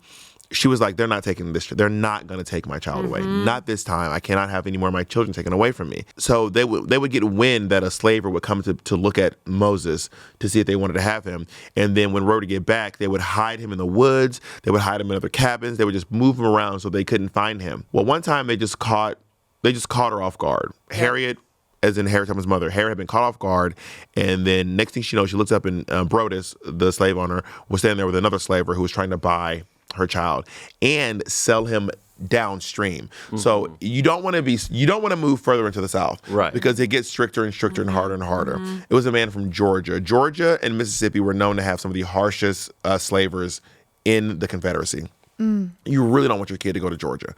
she was like, they're not taking this. They're not going to take my child away. Not this time. I cannot have any more of my children taken away from me. So they would get wind that a slaver would come to look at Moses to see if they wanted to have him. And then when word to get back, they would hide him in the woods. They would hide him in other cabins. They would just move him around so they couldn't find him. Well, one time they just caught her off guard. Yeah. Harriet, as in Harriet Tubman's mother, Harriet had been caught off guard, and then next thing she knows, she looks up and Brodus, the slave owner, was standing there with another slaver who was trying to buy her child and sell him downstream. So you don't want to move further into the South, right? Because it gets stricter and stricter and harder and harder. It was a man from Georgia. Georgia and Mississippi were known to have some of the harshest slavers in the Confederacy. You really don't want your kid to go to Georgia.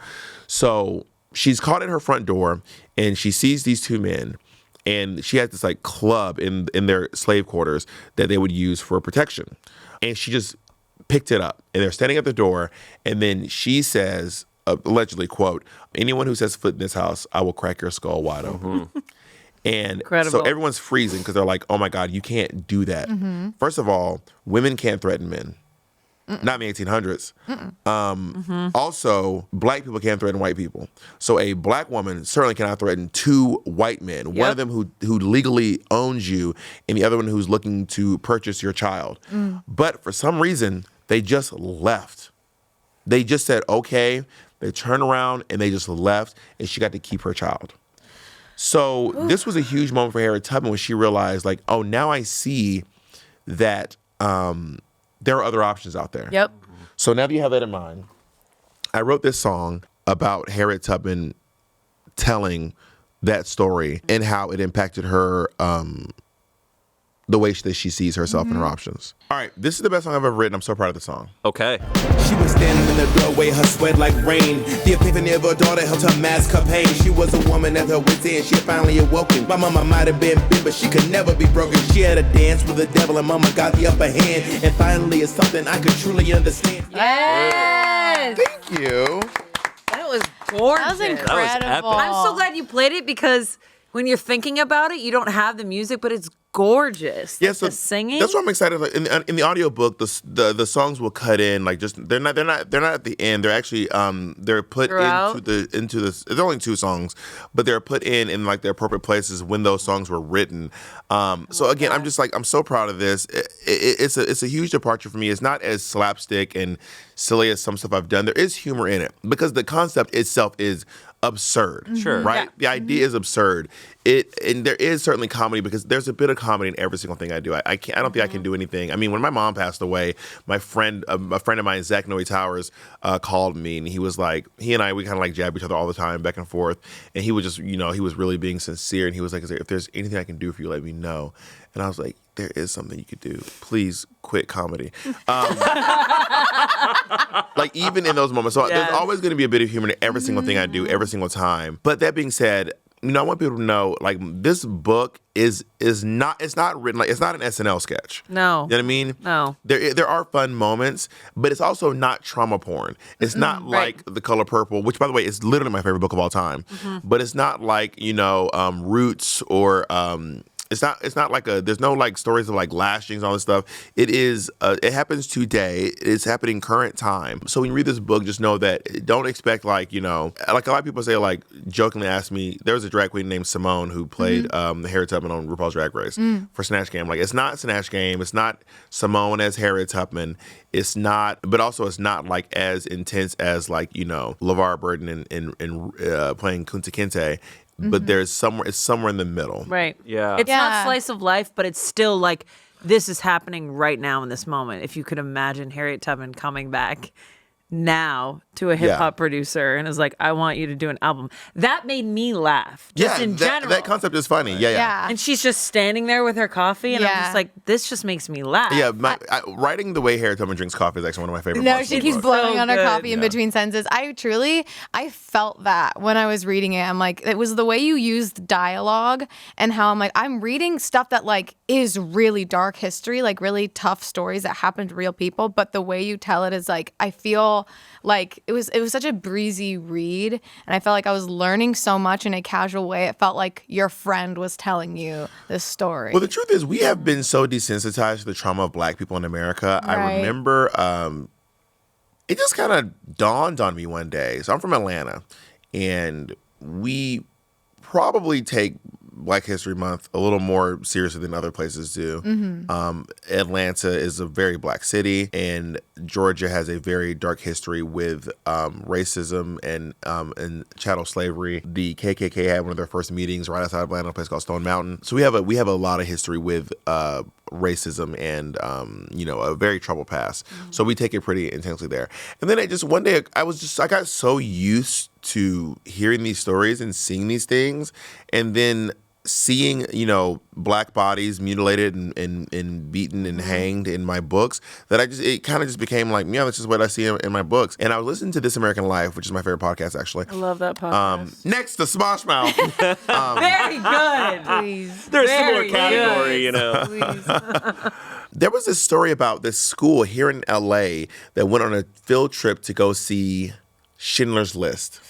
So she's caught at her front door, and she sees these two men, and she has this like club in their slave quarters that they would use for protection. And she just picked it up, and they're standing at the door, and then she says, allegedly, quote, "Anyone who sets foot in this house, I will crack your skull wide open." And Incredible. so everyone's freezing because they're like, oh my God, you can't do that. First of all, women can't threaten men. Not in the 1800s. Also, black people can't threaten white people. So a black woman certainly cannot threaten two white men. One of them who legally owns you, and the other one who's looking to purchase your child. But for some reason, they just left. They just said, okay. They turned around and they just left, and she got to keep her child. So this was a huge moment for Harriet Tubman when she realized, like, oh, now I see that there are other options out there. Yep. So now that you have that in mind, I wrote this song about Harriet Tubman telling that story and how it impacted her, the way that she sees herself and her options. All right, this is the best song I've ever written. I'm so proud of the song. Okay. She was standing in the doorway, her sweat like rain. The epiphany of her daughter helped her mask her pain. She was a woman at her wit's end, she had finally awoken. My mama might have been big, but she could never be broken. She had a dance with the devil, and mama got the upper hand. And finally, it's something I could truly understand. Yes. Thank you. That was gorgeous. That was incredible. That was epic. I'm so glad you played it because when you're thinking about it, you don't have the music, but it's gorgeous. Yeah, Like, so the singing. that's why I'm excited. Like in the audiobook, the songs will cut in, like, just they're not at the end. They're actually they're put Throughout? into this. It's only 2 songs, but they're put in like their appropriate places when those songs were written. So again, I'm just like, I'm so proud of this. It's a huge departure for me. It's not as slapstick and silly as some stuff I've done. There is humor in it because the concept itself is absurd. Sure. Right? The idea is absurd. And there is certainly comedy because there's a bit of comedy in every single thing I do. I don't think I can do anything. I mean, when my mom passed away, my friend, a friend of mine, Zach Noe Towers, called me and he was like, he and I, we kind of like jab each other all the time, back and forth. And he was just, he was really being sincere. And he was like, if there's anything I can do for you, let me know. And I was like, there is something you could do. Please quit comedy. Like even in those moments. So there's always going to be a bit of humor in every single thing I do, every single time. But that being said, I want people to know, like, this book is not, it's not written, like, it's not an SNL sketch. No. You know what I mean? No. There are fun moments, but it's also not trauma porn. It's not like The Color Purple, which, by the way, is literally my favorite book of all time. But it's not like, Roots or... It's not like there's no like stories of like lashings, all this stuff. It is, it happens today. It's happening current time. So when you read this book, just know that don't expect like, like a lot of people say, like jokingly ask me, there was a drag queen named Simone who played Harriet Tubman on RuPaul's Drag Race for Snatch Game. Like it's not Snatch Game. It's not Simone as Harriet Tubman. It's not, but also it's not like as intense as like, LeVar Burton and playing Kunta Kinte. But it's somewhere in the middle. Right. Yeah. It's not slice of life, but it's still like this is happening right now in this moment. If you could imagine Harriet Tubman coming back now to a hip hop producer and is like, I want you to do an album. That made me laugh. Just in general. That concept is funny. Yeah. And she's just standing there with her coffee, and I'm just like, this just makes me laugh. Yeah, writing the way Harriet Tubman drinks coffee is actually one of my favorite parts. She keeps blowing on her coffee in Yeah. between sentences. I felt that when I was reading it. I'm like, it was the way you used dialogue and how I'm like, I'm reading stuff that like is really dark history, like really tough stories that happened to real people, but the way you tell it is like, I feel like it was such a breezy read, and I felt like I was learning so much in a casual way. It felt like your friend was telling you this story. Well, the truth is, we have been so desensitized to the trauma of Black people in America. Right. I remember it just kind of dawned on me one day. So I'm from Atlanta, and we probably take Black History Month a little more seriously than other places do. Atlanta is a very Black city, and Georgia has a very dark history with racism and chattel slavery. The KKK had one of their first meetings right outside Atlanta, a place called Stone Mountain. So we have a lot of history with racism and a very troubled past. So we take it pretty intensely there. And then one day I got so used to hearing these stories and seeing these things, and then seeing, Black bodies mutilated and beaten and hanged in my books, that it kind of just became like, that's just what I see in my books. And I was listening to This American Life, which is my favorite podcast, actually. I love that podcast. Next to Smosh Mouth. Very good. Please. They're a similar Very category, good. There was this story about this school here in LA that went on a field trip to go see Schindler's List.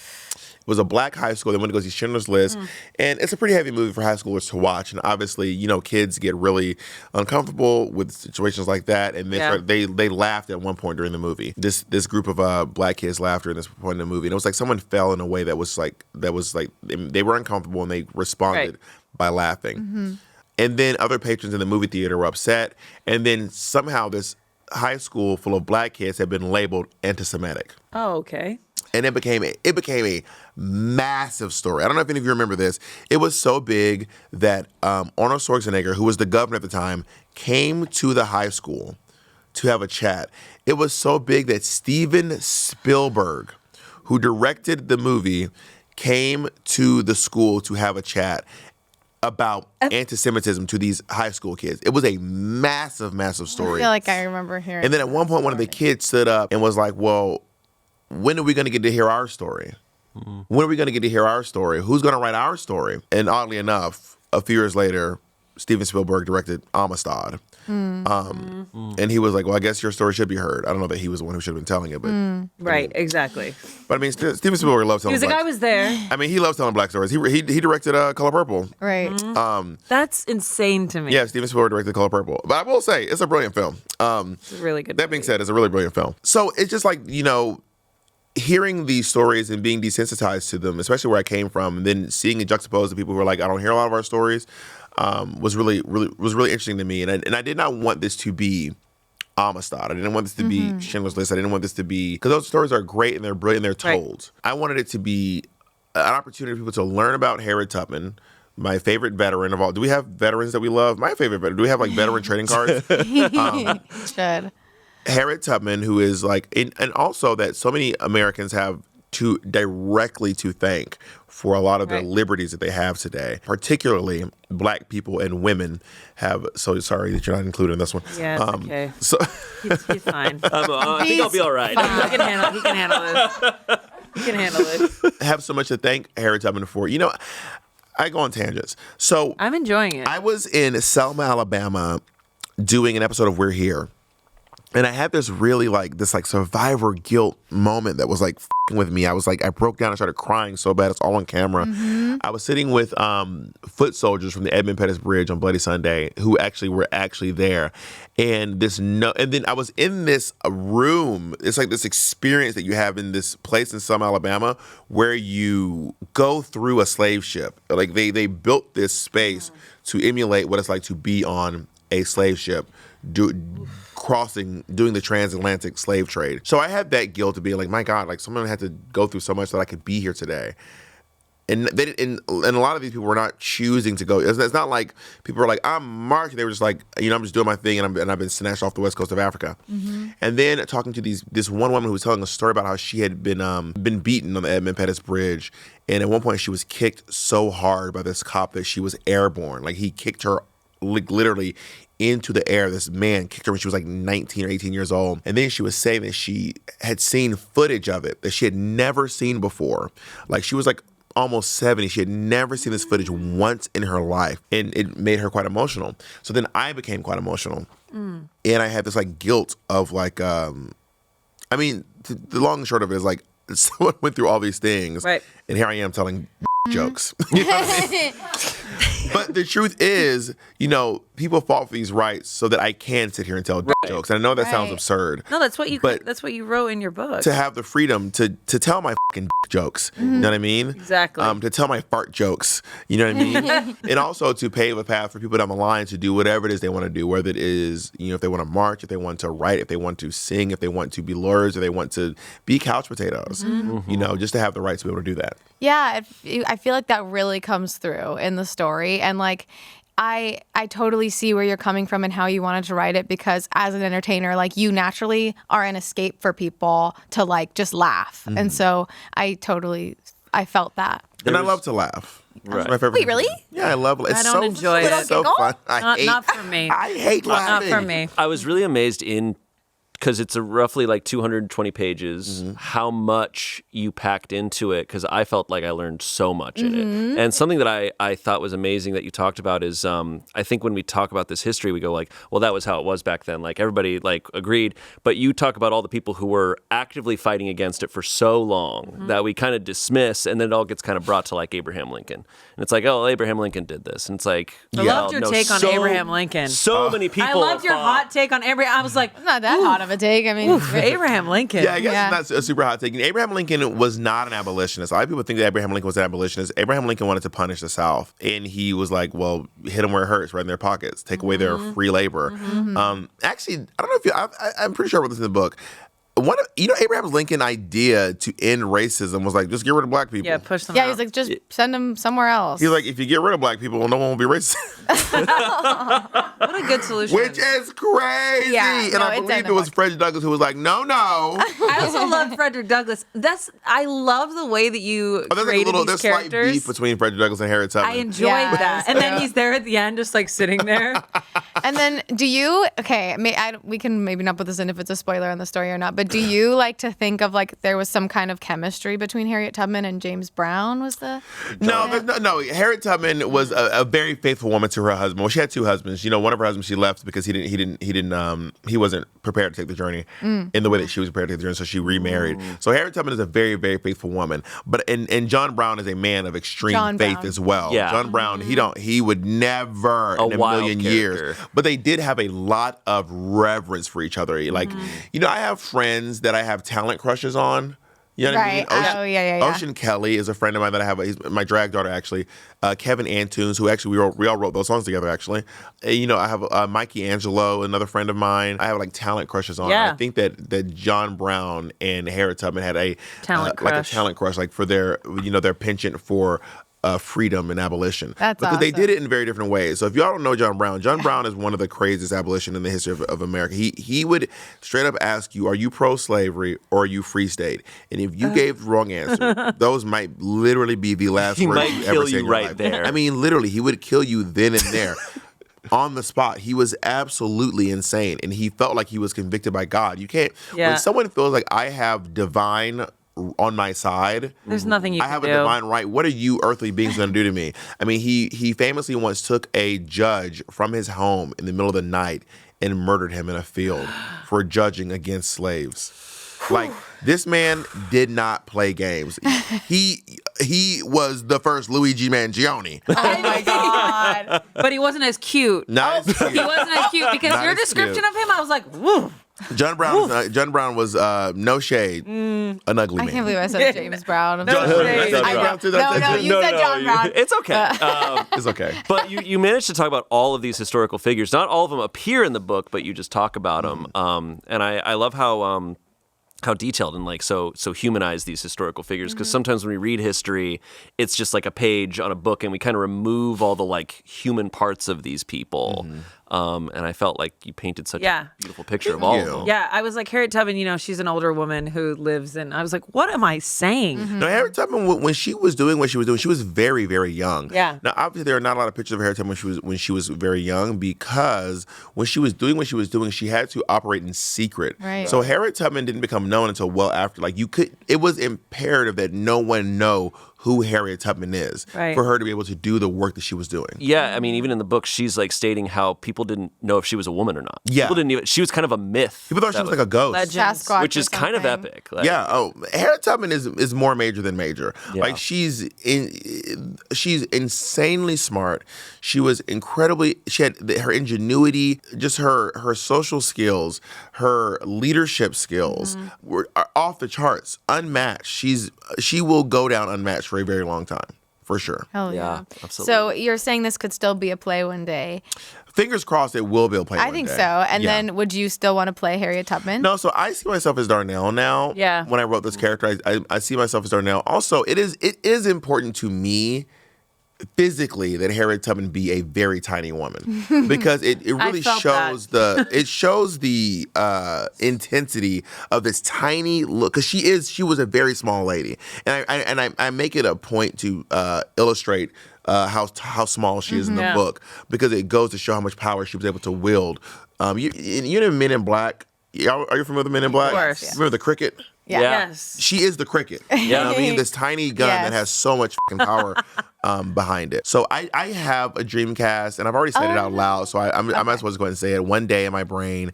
It was a Black high school. They went to go see Schindler's List. And it's a pretty heavy movie for high schoolers to watch. And obviously, kids get really uncomfortable with situations like that. And they laughed at one point during the movie. This group of Black kids laughed during this point in the movie. And it was like someone fell in a way that was like they were uncomfortable and they responded by laughing. And then other patrons in the movie theater were upset. And then somehow this high school full of Black kids had been labeled anti-Semitic. Oh, okay. And it became a massive story. I don't know if any of you remember this. It was so big that Arnold Schwarzenegger, who was the governor at the time, came to the high school to have a chat. It was so big that Steven Spielberg, who directed the movie, came to the school to have a chat about anti-Semitism to these high school kids. It was a massive, massive story. I feel like I remember hearing. And then at one point, one of the kids stood up and was like, well, when are we going to get to hear our story? When are we going to get to hear our story? Who's going to write our story? And oddly enough, a few years later, Steven Spielberg directed Amistad. And he was like, well, I guess your story should be heard. I don't know that he was the one who should have been telling it, but Right, exactly. But I mean, Steven Spielberg loves telling. He was like, I was there. I mean, he loves telling Black stories. He directed Color Purple. Right. That's insane to me. Yeah, Steven Spielberg directed Color Purple. But I will say, it's a brilliant film. It's a really good That being said, it's a really brilliant film. So it's just like, hearing these stories and being desensitized to them, especially where I came from, and then seeing it juxtaposed to people who are like, I don't hear a lot of our stories, was really interesting to me. And I did not want this to be Amistad. I didn't want this to be Schindler's List. I didn't want this to be, because those stories are great and they're brilliant and they're told. Right. I wanted it to be an opportunity for people to learn about Harriet Tubman, my favorite veteran of all. Do we have veterans that we love? My favorite veteran. Do we have like veteran trading cards? Should. Harriet Tubman, who is like, and also that so many Americans have directly to thank for a lot of their liberties that they have today. Particularly Black people and women have. So sorry that you're not included in this one. Yeah, it's okay. So He's fine. I think I'll be all right. He can handle this. He can handle this. have so much to thank Harriet Tubman for. You know, I go on tangents. So I'm enjoying it. I was in Selma, Alabama, doing an episode of We're Here. And I had this really this survivor guilt moment that was like f***ing with me. I was like, I broke down and started crying so bad. It's all on camera. Mm-hmm. I was sitting with foot soldiers from the Edmund Pettus Bridge on Bloody Sunday who were actually there. And then I was in this room. It's like this experience that you have in this place in Selma, Alabama, where you go through a slave ship. Like they built this space to emulate what it's like to be on a slave ship, doing the transatlantic slave trade. So I had that guilt of being like, my God, like someone had to go through so much that I could be here today. And and a lot of these people were not choosing to go. It's not like people were like, I'm marching. They were just like, I'm just doing my thing, and I've been snatched off the west coast of Africa. Mm-hmm. And then talking to this one woman who was telling a story about how she had been beaten on the Edmund Pettus Bridge, and at one point she was kicked so hard by this cop that she was airborne. Like he kicked her literally into the air. This man kicked her when she was like 19 or 18 years old. And then she was saying that she had seen footage of it that she had never seen before. Like she was like almost 70. She had never seen this footage once in her life. And it made her quite emotional. So then I became quite emotional. And I had this like guilt of like, the long and short of it is like, someone went through all these things. Right. And here I am telling jokes. You know what I mean? But the truth is, people fought for these rights so that I can sit here and tell jokes. And I know that sounds absurd. No, that's what you wrote in your book. To have the freedom to tell my fucking jokes. You know what I mean? Exactly. To tell my fart jokes. You know what I mean? And also to pave a path for people down the line to do whatever it is they want to do. Whether it is, if they want to march, if they want to write, if they want to sing, if they want to be lawyers, or they want to be couch potatoes. Mm-hmm. Just to have the right to be able to do that. Yeah, I feel like that really comes through in the story. And like, I totally see where you're coming from and how you wanted to write it, because as an entertainer, like you naturally are an escape for people to like just laugh. Mm-hmm. And so I felt that. And I love to laugh. Right. My favorite. Wait, really? Yeah, I love it. I don't enjoy it. It's so fun. Not for me. I hate laughing. Not for me. I was really amazed because it's roughly like 220 pages, how much you packed into it, because I felt like I learned so much in it. And something that I thought was amazing that you talked about is, I think when we talk about this history, we go like, well, that was how it was back then. Like everybody like agreed, but you talk about all the people who were actively fighting against it for so long that we kind of dismiss, and then it all gets kind of brought to like Abraham Lincoln. And it's like, oh, Abraham Lincoln did this. And it's like, I loved your take on Abraham Lincoln. So many people. I loved your hot take on Abraham. I was like, it's not that hot of a take. I mean, Abraham Lincoln. Yeah, I guess it's not a super hot take. Abraham Lincoln was not an abolitionist. A lot of people think that Abraham Lincoln was an abolitionist. Abraham Lincoln wanted to punish the South, and he was like, well, hit them where it hurts, right in their pockets, take away their free labor. Actually, I don't know if I'm pretty sure I wrote this in the book. Abraham Lincoln's idea to end racism was like, just get rid of black people. Yeah, push them out. Yeah, he's like, just send them somewhere else. He's like, if you get rid of black people, no one will be racist. What a good solution. Which is crazy. Yeah, and I believe it was Frederick Douglass who was like, no. I also love Frederick Douglass. I love the way that you created these characters. There's slight beef between Frederick Douglass and Harriet Tubman. I enjoyed that. And then he's there at the end, just like sitting there. And then we can maybe not put this in if it's a spoiler on the story or not, but do you like to think of like there was some kind of chemistry between Harriet Tubman and James Brown? No. Harriet Tubman was a very faithful woman to her husband. Well, she had two husbands. One of her husbands she left because he wasn't prepared to take the journey in the way that she was prepared to take the journey, so she remarried. So Harriet Tubman is a very, very faithful woman. But and John Brown is a man of extreme faith as well. Yeah. John Brown, he would never in a million years. But they did have a lot of reverence for each other. Like, I have friends that I have talent crushes on, You know what I mean? Right. Yeah. Ocean Kelly is a friend of mine that I have. He's my drag daughter, actually. Kevin Antunes, who actually we all wrote those songs together, actually. I have Mikey Angelo, another friend of mine. I have like talent crushes on. Yeah. I think that John Brown and Harriet Tubman had a Talent like a crush. talent crush, like for their penchant for freedom and abolition. That's because they awesome. did it in very different ways. So if y'all don't know John Brown is one of the craziest abolitionists in the history of America. He would straight up ask you, are you pro-slavery or are you free state? And if you gave the wrong answer, those might literally be the last He words might you kill ever say you in your right life. there. I mean, literally, he would kill you then and there. On the spot. He was absolutely insane, and he felt like he was convicted by God. You can't, when someone feels like I have divine on my side, There's nothing you I can have do. a divine right. What are you earthly beings going to do to me? I mean, he famously once took a judge from his home in the middle of the night and murdered him in a field for judging against slaves. Like, this man did not play games. He was the first Luigi Mangione. Oh my God. But he wasn't as cute. Not as cute. He wasn't as cute because Not your as description cute. of him, I was like, woo. John Brown was no shade, an ugly man. I can't believe I said James Brown. I'm John so Brown. sorry. Did I say I Brown know. too? Did I say No, John? you said John Brown. It's okay. It's okay. But you managed to talk about all of these historical figures. Not all of them appear in the book, but you just talk about them. And I love how detailed and like so humanized these historical figures, because sometimes when we read history, it's just like a page on a book and we kind of remove all the like human parts of these people. And I felt like you painted such a beautiful picture of all of them. Yeah, I was like, Harriet Tubman, she's an older woman who lives in, I was like, what am I saying? No, Harriet Tubman, when she was doing what she was doing, she was very, very young. Yeah. Now, obviously, there are not a lot of pictures of Harriet Tubman when she was very young, because when she was doing what she was doing, she had to operate in secret. Right. So Harriet Tubman didn't become known until well after. Like, it was imperative that no one know who Harriet Tubman is for her to be able to do the work that she was doing. Yeah, I mean, even in the book, she's like stating how people didn't know if she was a woman or not. Yeah. People didn't even, she was kind of a myth. People thought she was like a ghost. Sasquatch Which is or kind of something. epic. Like, Yeah. Oh, Harriet Tubman is more major than major. Yeah. Like, she's insanely smart. She was incredibly. She had her ingenuity, just her social skills, her leadership skills are off the charts, unmatched. She will go down unmatched for a very long time, for sure. Hell Yeah, yeah. absolutely. So you're saying this could still be a play one day? Fingers crossed, it will be a play. I one think day. so. And Yeah. then would you still want to play Harriet Tubman? No, so I see myself as Darnell now. Yeah. When I wrote this character, I see myself as Darnell. Also, it is important to me physically that Harriet Tubman be a very tiny woman, because it really felt shows the intensity of this tiny look, because she was a very small lady, and I make it a point to illustrate how small she is in the book, because it goes to show how much power she was able to wield. You know Men in Black. Are you familiar with Men in Black? Of course. Remember the cricket? Yeah. Yes. She is the cricket. You know what I mean? This tiny gun that has so much fucking power behind it. So I have a dream cast, and I've already said it out loud, so I might as well just go ahead and say it. One day in my brain,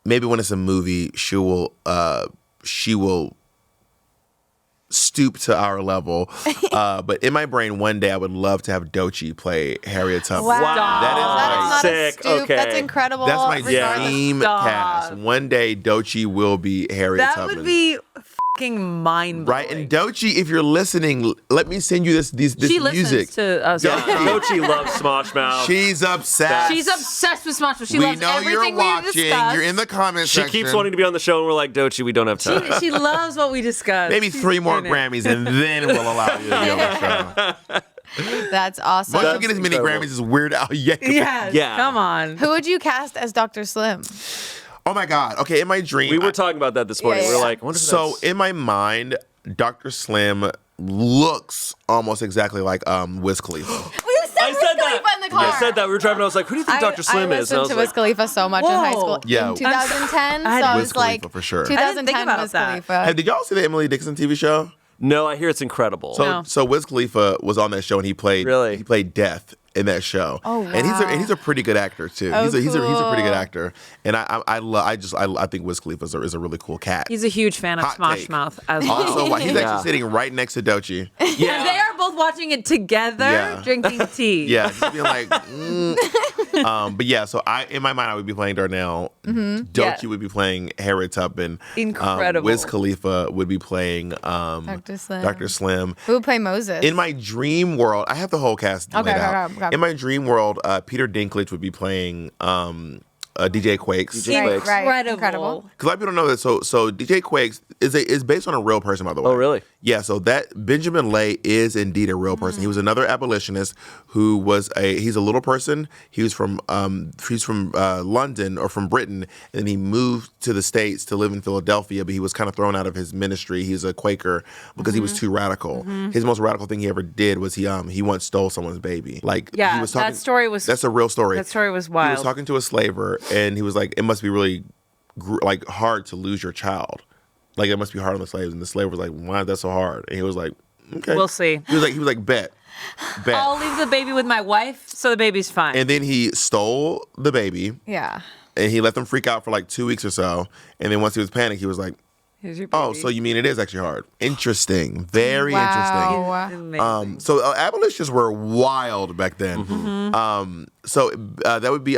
maybe when it's a movie, she will stoop to our level. But in my brain, one day I would love to have Doechii play Harriet Tubman. Wow. That is That is not sick. a stoop. Okay. That's incredible. That's my regardless. dream Stop. cast. One day Doechii will be Harriet That Tubman. would be fucking mind blowing. Right, and Doechii, if you're listening, let me send you this She music. listens to us. Doechii loves Smosh Mouth. She's obsessed. She's obsessed with Smosh. She we loves know everything you're we watching. discuss. You're in the comments She section. keeps wanting to be on the show, and we're like, Doechii, we don't have time. She loves what we discuss. Maybe She's 3 more in it. Grammys, and then we'll allow you to be on the show. That's awesome. Once you get as many incredible. Grammys as Weird Al Yankovic. Yes, Yeah. come on. Who would you cast as Dr. Slim? Oh my God. Okay, in my dream. We were talking about that this morning. Yeah, We were yeah. like, I wonder if So that's... in my mind, Dr. Slim looks almost exactly like Wiz Khalifa. We said I Wiz said Khalifa that. in the car. I said that. We were driving. I was like, who do you think Dr. Slim I is? And I listened was to Wiz like, Khalifa so much in high school. Yeah. In 2010, so I I Wiz was like, Khalifa for sure. 2010 about Wiz that. Khalifa. Hey, did y'all see the Emily Dickinson TV show? no, I hear it's incredible. So Wiz Khalifa was on that show, and he played Death in that show. Oh, wow. And he's a pretty good actor too. Oh, he's a pretty good cool. actor, and I think Wiz Khalifa is a really cool cat. He's a huge fan of Hot Smosh take. Mouth as well. Also, he's Yeah. actually sitting right next to Doechii. And they are both watching it together, Yeah. drinking tea. Yeah, just being like, But yeah, so in my mind, I would be playing Darnell. Doki would be playing Harriet Tubman. Incredible. Wiz Khalifa would be playing Dr. Slim. Who would play Moses? In my dream world, I have the whole cast laid out. Okay. In my dream world, Peter Dinklage would be playing DJ Quakes. Incredible. Because a lot of people don't know that. So DJ Quakes is based on a real person, by the way. Oh, really? Yeah. So that Benjamin Lay is indeed a real person. He was another abolitionist who was he's a little person. He's from London or from Britain, and then he moved to the States to live in Philadelphia. But he was kind of thrown out of his ministry. He's a Quaker because he was too radical. His most radical thing he ever did was he once stole someone's baby. Yeah, he was talking, that story was. That's a real story. That story was wild. He was talking to a slaver, and he was like, "It must be really hard to lose your child. Like it must be hard on the slaves." And the slave was like, "Why is that so hard?" And he was like, "Okay, We'll see." He was like, "Bet." I'll leave the baby with my wife, so the baby's fine. And then he stole the baby. Yeah. And he let them freak out for like 2 weeks or so. And then once he was panicked, he was like, Here's your baby. "Oh, so you mean it is actually hard? Interesting, very interesting." Amazing. So abolitionists were wild back then. So that would be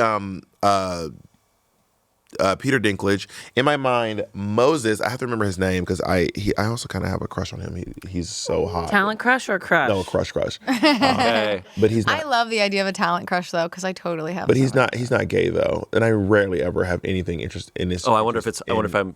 Peter Dinklage. In my mind, Moses, I have to remember his name because I also kind of have a crush on him. He's so hot. Talent crush or crush? No, crush. Okay. But he's not. I love the idea of a talent crush though, because I totally have. But he's not gay though, and I rarely ever have anything interest in this. Oh, I wonder if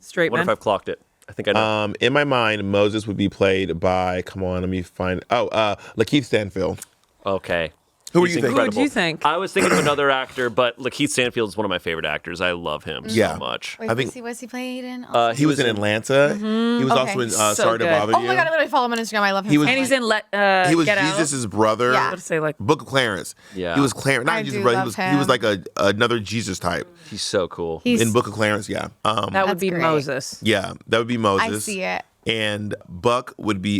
Straight man? I've clocked it. I think I know. In my mind, Moses would be played by. Come on, let me find. Lakeith Stanfield. Okay. Who He's do you think? Who would you think? I was thinking of another actor, but Lakeith Stanfield is one of my favorite actors. I love him so much. Wait, I think- was he played in? He was in Atlanta. He was Okay. also in So Sorry to good. Bother Oh You. my god, I literally follow him on Instagram. I love him. He was- so And he's much. in He was Get Out. Jesus' brother. Yeah. Let's say like Book of Clarence. Yeah. He was Clarence. Not I Jesus' do brother. love He was him. like another Jesus type He's so cool. He's in Book of Clarence. Yeah. that would That's be great. Moses. Yeah, that would be Moses. I see it. And Buck would be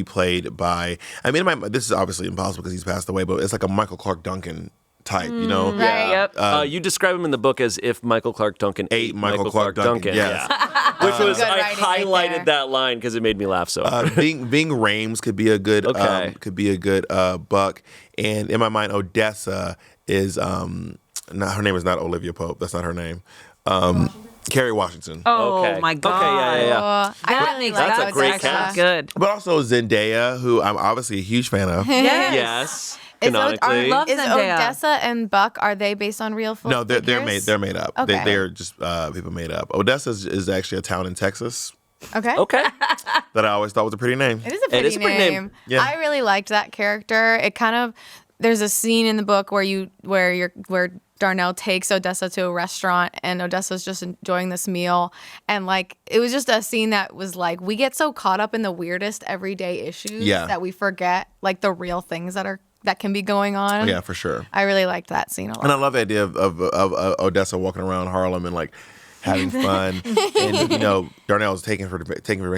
played by. I mean, this is obviously impossible because he's passed away, but it's like a Michael Clark Duncan type, you know? Right. Yep. You describe him in the book as if Michael Clark Duncan ate Michael Clark Duncan, yes. Yeah. Which was Good I writing right highlighted there. that line because it made me laugh so hard. Ving Rhames could be a good Okay. Buck. And in my mind, Odessa is her name is not Olivia Pope. That's not her name. Kerry Washington. Oh Okay. my god. Okay, yeah. That makes That's that a great actually cast. good. But also Zendaya, who I'm obviously a huge fan of. Yes. Canonically. love Is Zendaya. Odessa and Buck, are they based on real figures? No, they're made up. Okay. They're just people made up. Odessa is actually a town in Texas Okay. Okay. that I always thought was a pretty name. It is a pretty, is a pretty name. Yeah. I really liked that character. It kind of there's a scene in the book where Darnell takes Odessa to a restaurant and Odessa's just enjoying this meal, and like it was just a scene that was like we get so caught up in the weirdest everyday issues that we forget like the real things that can be going on. Yeah, for sure. I really liked that scene a lot. And I love the idea of Odessa walking around Harlem and like having fun. And Darnell's taking her. He's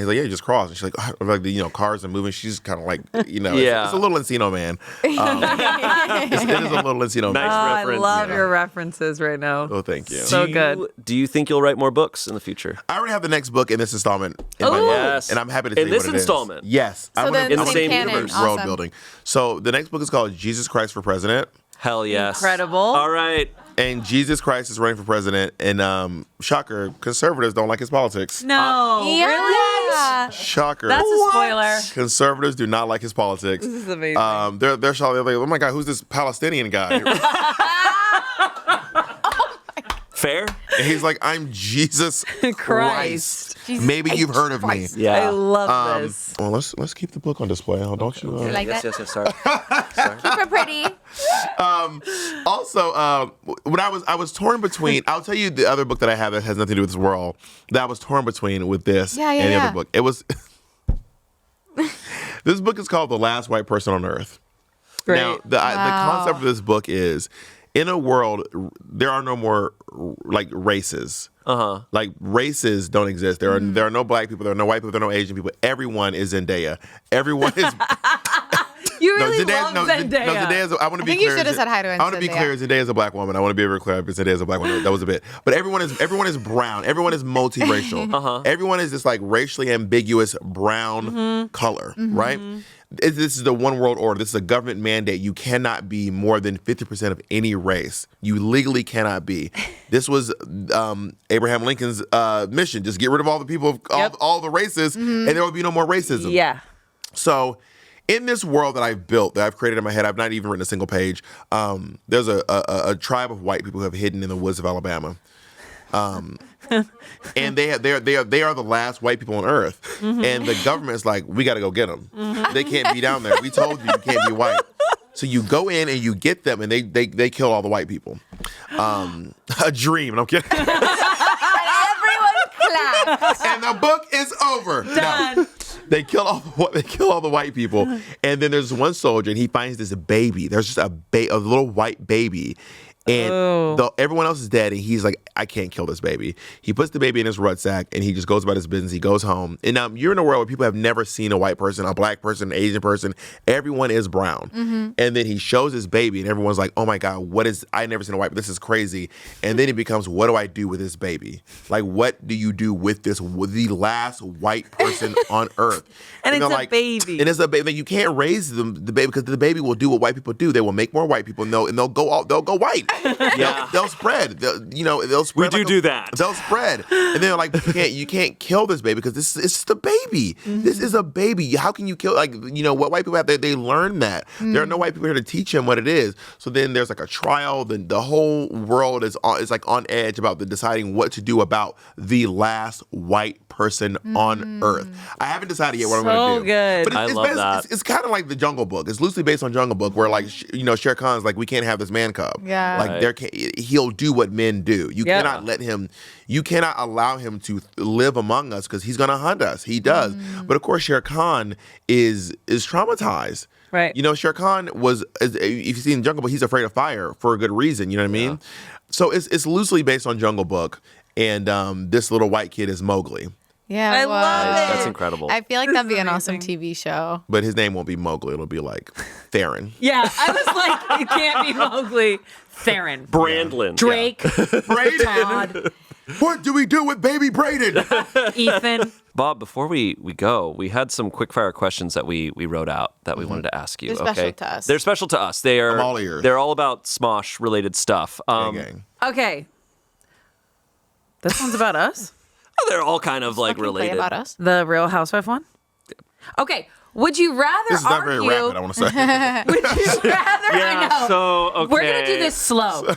like, "Yeah, you just cross." And she's like, cars are moving. She's kind of like, Yeah. it's a little Encino Man. It is a little Encino Man. Nice I reference. love your references right now. Oh, thank you. So good. Do you think you'll write more books in the future? I already have the next book in this installment in my Ooh. mind, Yes. and I'm happy to tell In you this what it is. installment? Yes. So then in the same canon, universe. world awesome. building. So the next book is called Jesus Christ for President. Hell yes. Incredible. All right. And Jesus Christ is running for president. And shocker, conservatives don't like his politics. No. Yeah. Shocker. That's a spoiler. Conservatives do not like his politics. This is amazing. They're shocking. They're like, oh my God, who's this Palestinian guy? Fair? And he's like, I'm Jesus Christ. Maybe you've heard of me. Yeah. I love this. Well, let's keep the book on display. Don't you? Like yes, that? yes, yes. Sorry. Super pretty. Also, when I was torn between, I'll tell you the other book that I have that has nothing to do with this world that I was torn between with this Yeah, and the yeah. other book. It was this book is called The Last White Person on Earth. Great. Now, the concept of this book is in a world there are no more like races. Like races don't exist. There are no black people. There are no white people. There are no Asian people. Everyone is Zendaya. Everyone is. You really love Zendaya. Zendaya's. I want to be think you clear. should have said hi to I want to be Zendaya. clear. Zendaya is a black woman. I want to be very clear. Zendaya is a black woman. That was a bit. But everyone is brown. Everyone is multiracial. Everyone is this like racially ambiguous brown color, right? this is the one world order. This is a government mandate. You cannot be more than 50% of any race. You legally cannot be. This was Abraham Lincoln's mission. Just get rid of all the people of all the races, and there will be no more racism. Yeah. So in this world that I've built, that I've created in my head, I've not even written a single page. There's a tribe of white people who have hidden in the woods of Alabama. And they are the last white people on earth. And the government is like, we got to go get them. They can't be down there. We told you can't be white. So you go in and you get them, and they kill all the white people. A dream, and I'm kidding. Everyone claps. And the book is over. Done. No. They kill all the white people, and then there's one soldier, and he finds this baby. There's just a little white baby. And everyone else is dead, and he's like, I can't kill this baby. He puts the baby in his rucksack, and he just goes about his business. He goes home. And now you're in a world where people have never seen a white person, a black person, an Asian person. Everyone is brown. And then he shows his baby, and everyone's like, oh my God, I never seen a white, this is crazy. And then it becomes, what do I do with this baby? Like, what do you do with the last white person on earth? And it's like, a baby. And it's a baby. You can't raise the baby, because the baby will do what white people do. They will make more white people, and they'll go white. Yeah. They'll spread. They'll spread. We do that. They'll spread. And they're like, you can't kill this baby because it's just a baby. This is a baby. How can you kill, what white people have, they learn that. There are no white people here to teach them what it is. So then there's like a trial. Then the whole world is like on edge about deciding what to do about the last white person on earth. I haven't decided yet what I'm going to do. Good. But I love that. It's kind of like the Jungle Book. It's loosely based on Jungle Book, where Shere Khan's like, we can't have this man cub. Yeah. Like he'll do what men do. You cannot let him. You cannot allow him to live among us, because he's gonna hunt us. He does. But of course, Shere Khan is traumatized. Right. Shere Khan if you've seen Jungle Book, he's afraid of fire for a good reason. You know what I mean? So it's loosely based on Jungle Book, and this little white kid is Mowgli. Yeah, I love it. That's incredible. I feel like that'd be an awesome TV show. But his name won't be Mowgli. It'll be like Theron. Yeah, I was like, it can't be Mowgli. Theron. Brandlin. Drake. Braden. Todd. What do we do with baby Braden? Ethan. Bob, before we go, we had some quickfire questions that we wrote out that we wanted to ask you. They're special to us. They're special to us. I'm all ears. They're all about Smosh related stuff. Gang. Okay. This one's about us? They're all kind of like Fucking play related. about us. The Real Housewife one? Okay. Would you rather This is not argue? very rapid, I want to say. Would you rather? I know. So, okay. We're gonna do this slow.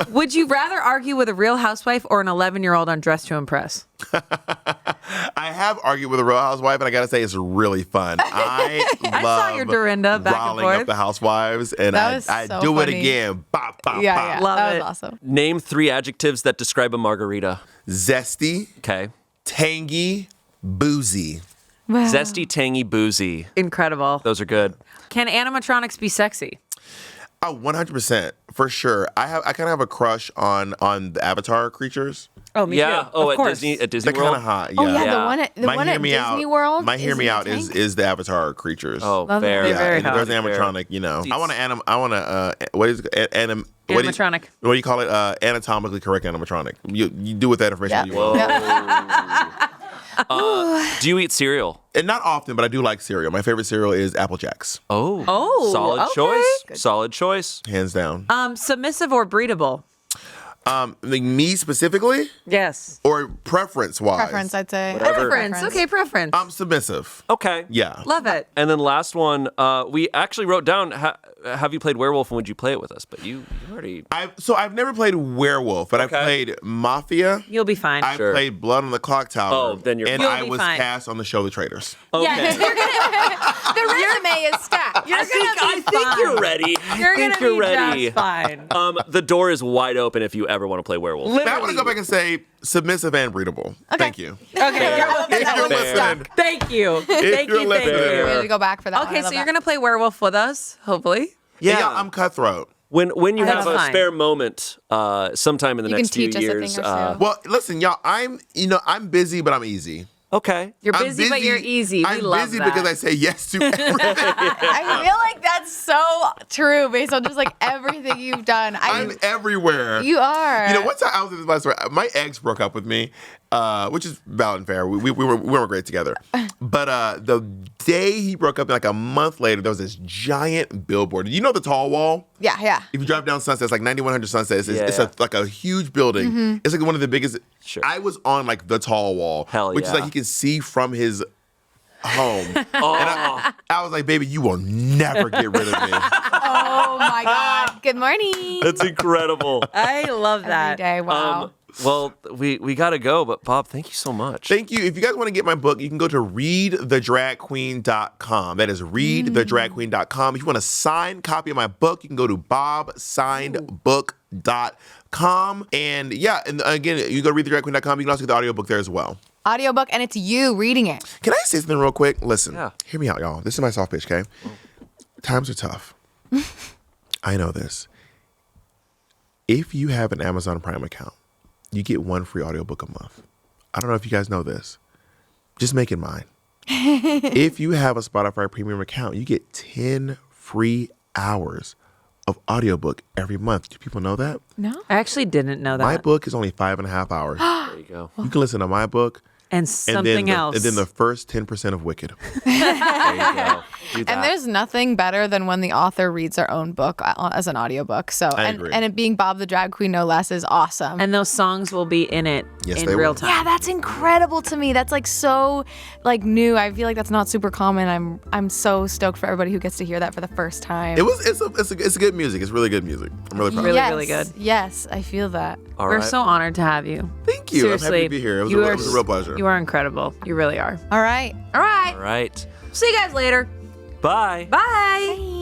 Would you rather argue with a Real Housewife or an 11-year-old on Dress to Impress? I have argued with a Real Housewife, and I gotta say it's really fun. I saw your Dorinda back and riling forth. up the housewives, and That was I so do it funny. again. Bop, bop, Yeah, bop. yeah. Love that it. was awesome. Name 3 adjectives that describe a margarita. Zesty, Okay. tangy, boozy. Wow. Zesty, tangy, boozy. Incredible. Those are good. Can animatronics be sexy? Oh, 100%, for sure. I kind of have a crush on the Avatar creatures. Oh, me Yeah. too. Oh, of at course. Disney They're World. kind of hot. Yeah. Oh yeah, Yeah. the one at Disney World. My hear me in out the tank? is the Avatar creatures. Oh, Love fair. it. yeah. very And hot. there's an animatronic. I want to what is Animatronic. What do you call it? Anatomically correct animatronic. You do with that information. Yeah. You want. Yeah. Do you eat cereal? And not often, but I do like cereal. My favorite cereal is Apple Jacks, Oh, Solid okay. choice. Solid choice. hands down. Submissive or breedable? Like me specifically, Yes. or preference wise. Preference, I'd say. Preference. Okay, preference. I'm submissive. Okay. Yeah. Love it. And then last one, we actually wrote down, have you played Werewolf and would you play it with us? But you already... I've never played Werewolf, but Okay. I've played Mafia. You'll be fine. I Sure. played Blood on the Clock Tower. Oh, then you're and fine. I You'll be was fine. cast on the show The Traitors. Yeah, Okay. The resume is stacked. You're I think you're ready. You're think gonna you're be ready. just fine. The door is wide open if you ever want to play Werewolf. Now I want to go back and say submissive and breedable. Thank you. Okay, If you're listening, thank you. Thank you're you, thank listening. you. We need to go back for that. one. I Okay, so love you're that. gonna play Werewolf with us, hopefully. yeah, I'm cutthroat. When you That's have a fine. spare moment, sometime in the You next can few teach us a years. thing or two. Well, listen, y'all. I'm busy, but I'm easy. Okay. You're I'm busy, but you're easy. We I'm love busy that. because I say yes to everything. I feel like that's so true based on just like everything you've done. I'm everywhere. You are. You know, one time I was in this last story, my ex broke up with me, which is valid and fair. We weren't great together. But the day he broke up, like a month later, there was this giant billboard. You know the tall wall? Yeah. If you drive down Sunset, it's like 9100 Sunset. It's like a huge building. It's like one of the biggest. Sure. I was on like the tall wall, which is like he can see from his home. And I was like, baby, you will never get rid of me. Oh my God. Good morning. That's incredible. I love that. Every day. Wow. Well, we got to go, but Bob, thank you so much. Thank you. If you guys want to get my book, you can go to readthedragqueen.com. That is readthedragqueen.com. If you want a signed copy of my book, you can go to bobsignedbook.com. And again, you go to readthedragqueen.com. You can also get the audiobook there as well. Audiobook, and it's you reading it. Can I say something real quick? Listen, Yeah. Hear me out, y'all. This is my soft pitch, okay? Times are tough. I know this. If you have an Amazon Prime account, you get one free audiobook a month. I don't know if you guys know this. Just make it mine. If you have a Spotify Premium account, you get 10 free hours of audiobook every month. Do people know that? No. I actually didn't know that. My book is only 5.5 hours. There you go. You can listen to my book. And something else. And then the first 10% of Wicked. There you go. Do that. And there's nothing better than when the author reads their own book as an audiobook. So I agree. and it being Bob the Drag Queen no less is awesome. And those songs will be in it Yes, in they real will. time. yeah, that's incredible to me. That's like so like new. I feel like that's not super common. I'm so stoked for everybody who gets to hear that for the first time. It's a good music. It's really good music. I'm really proud Really, of it. really good. Yes, I feel that. All We're right. so honored to have you. Thank you. Seriously, I'm happy to be here. It was you a are real pleasure. You are incredible. You really are. All right. All right. All right. See you guys later. Bye. Bye.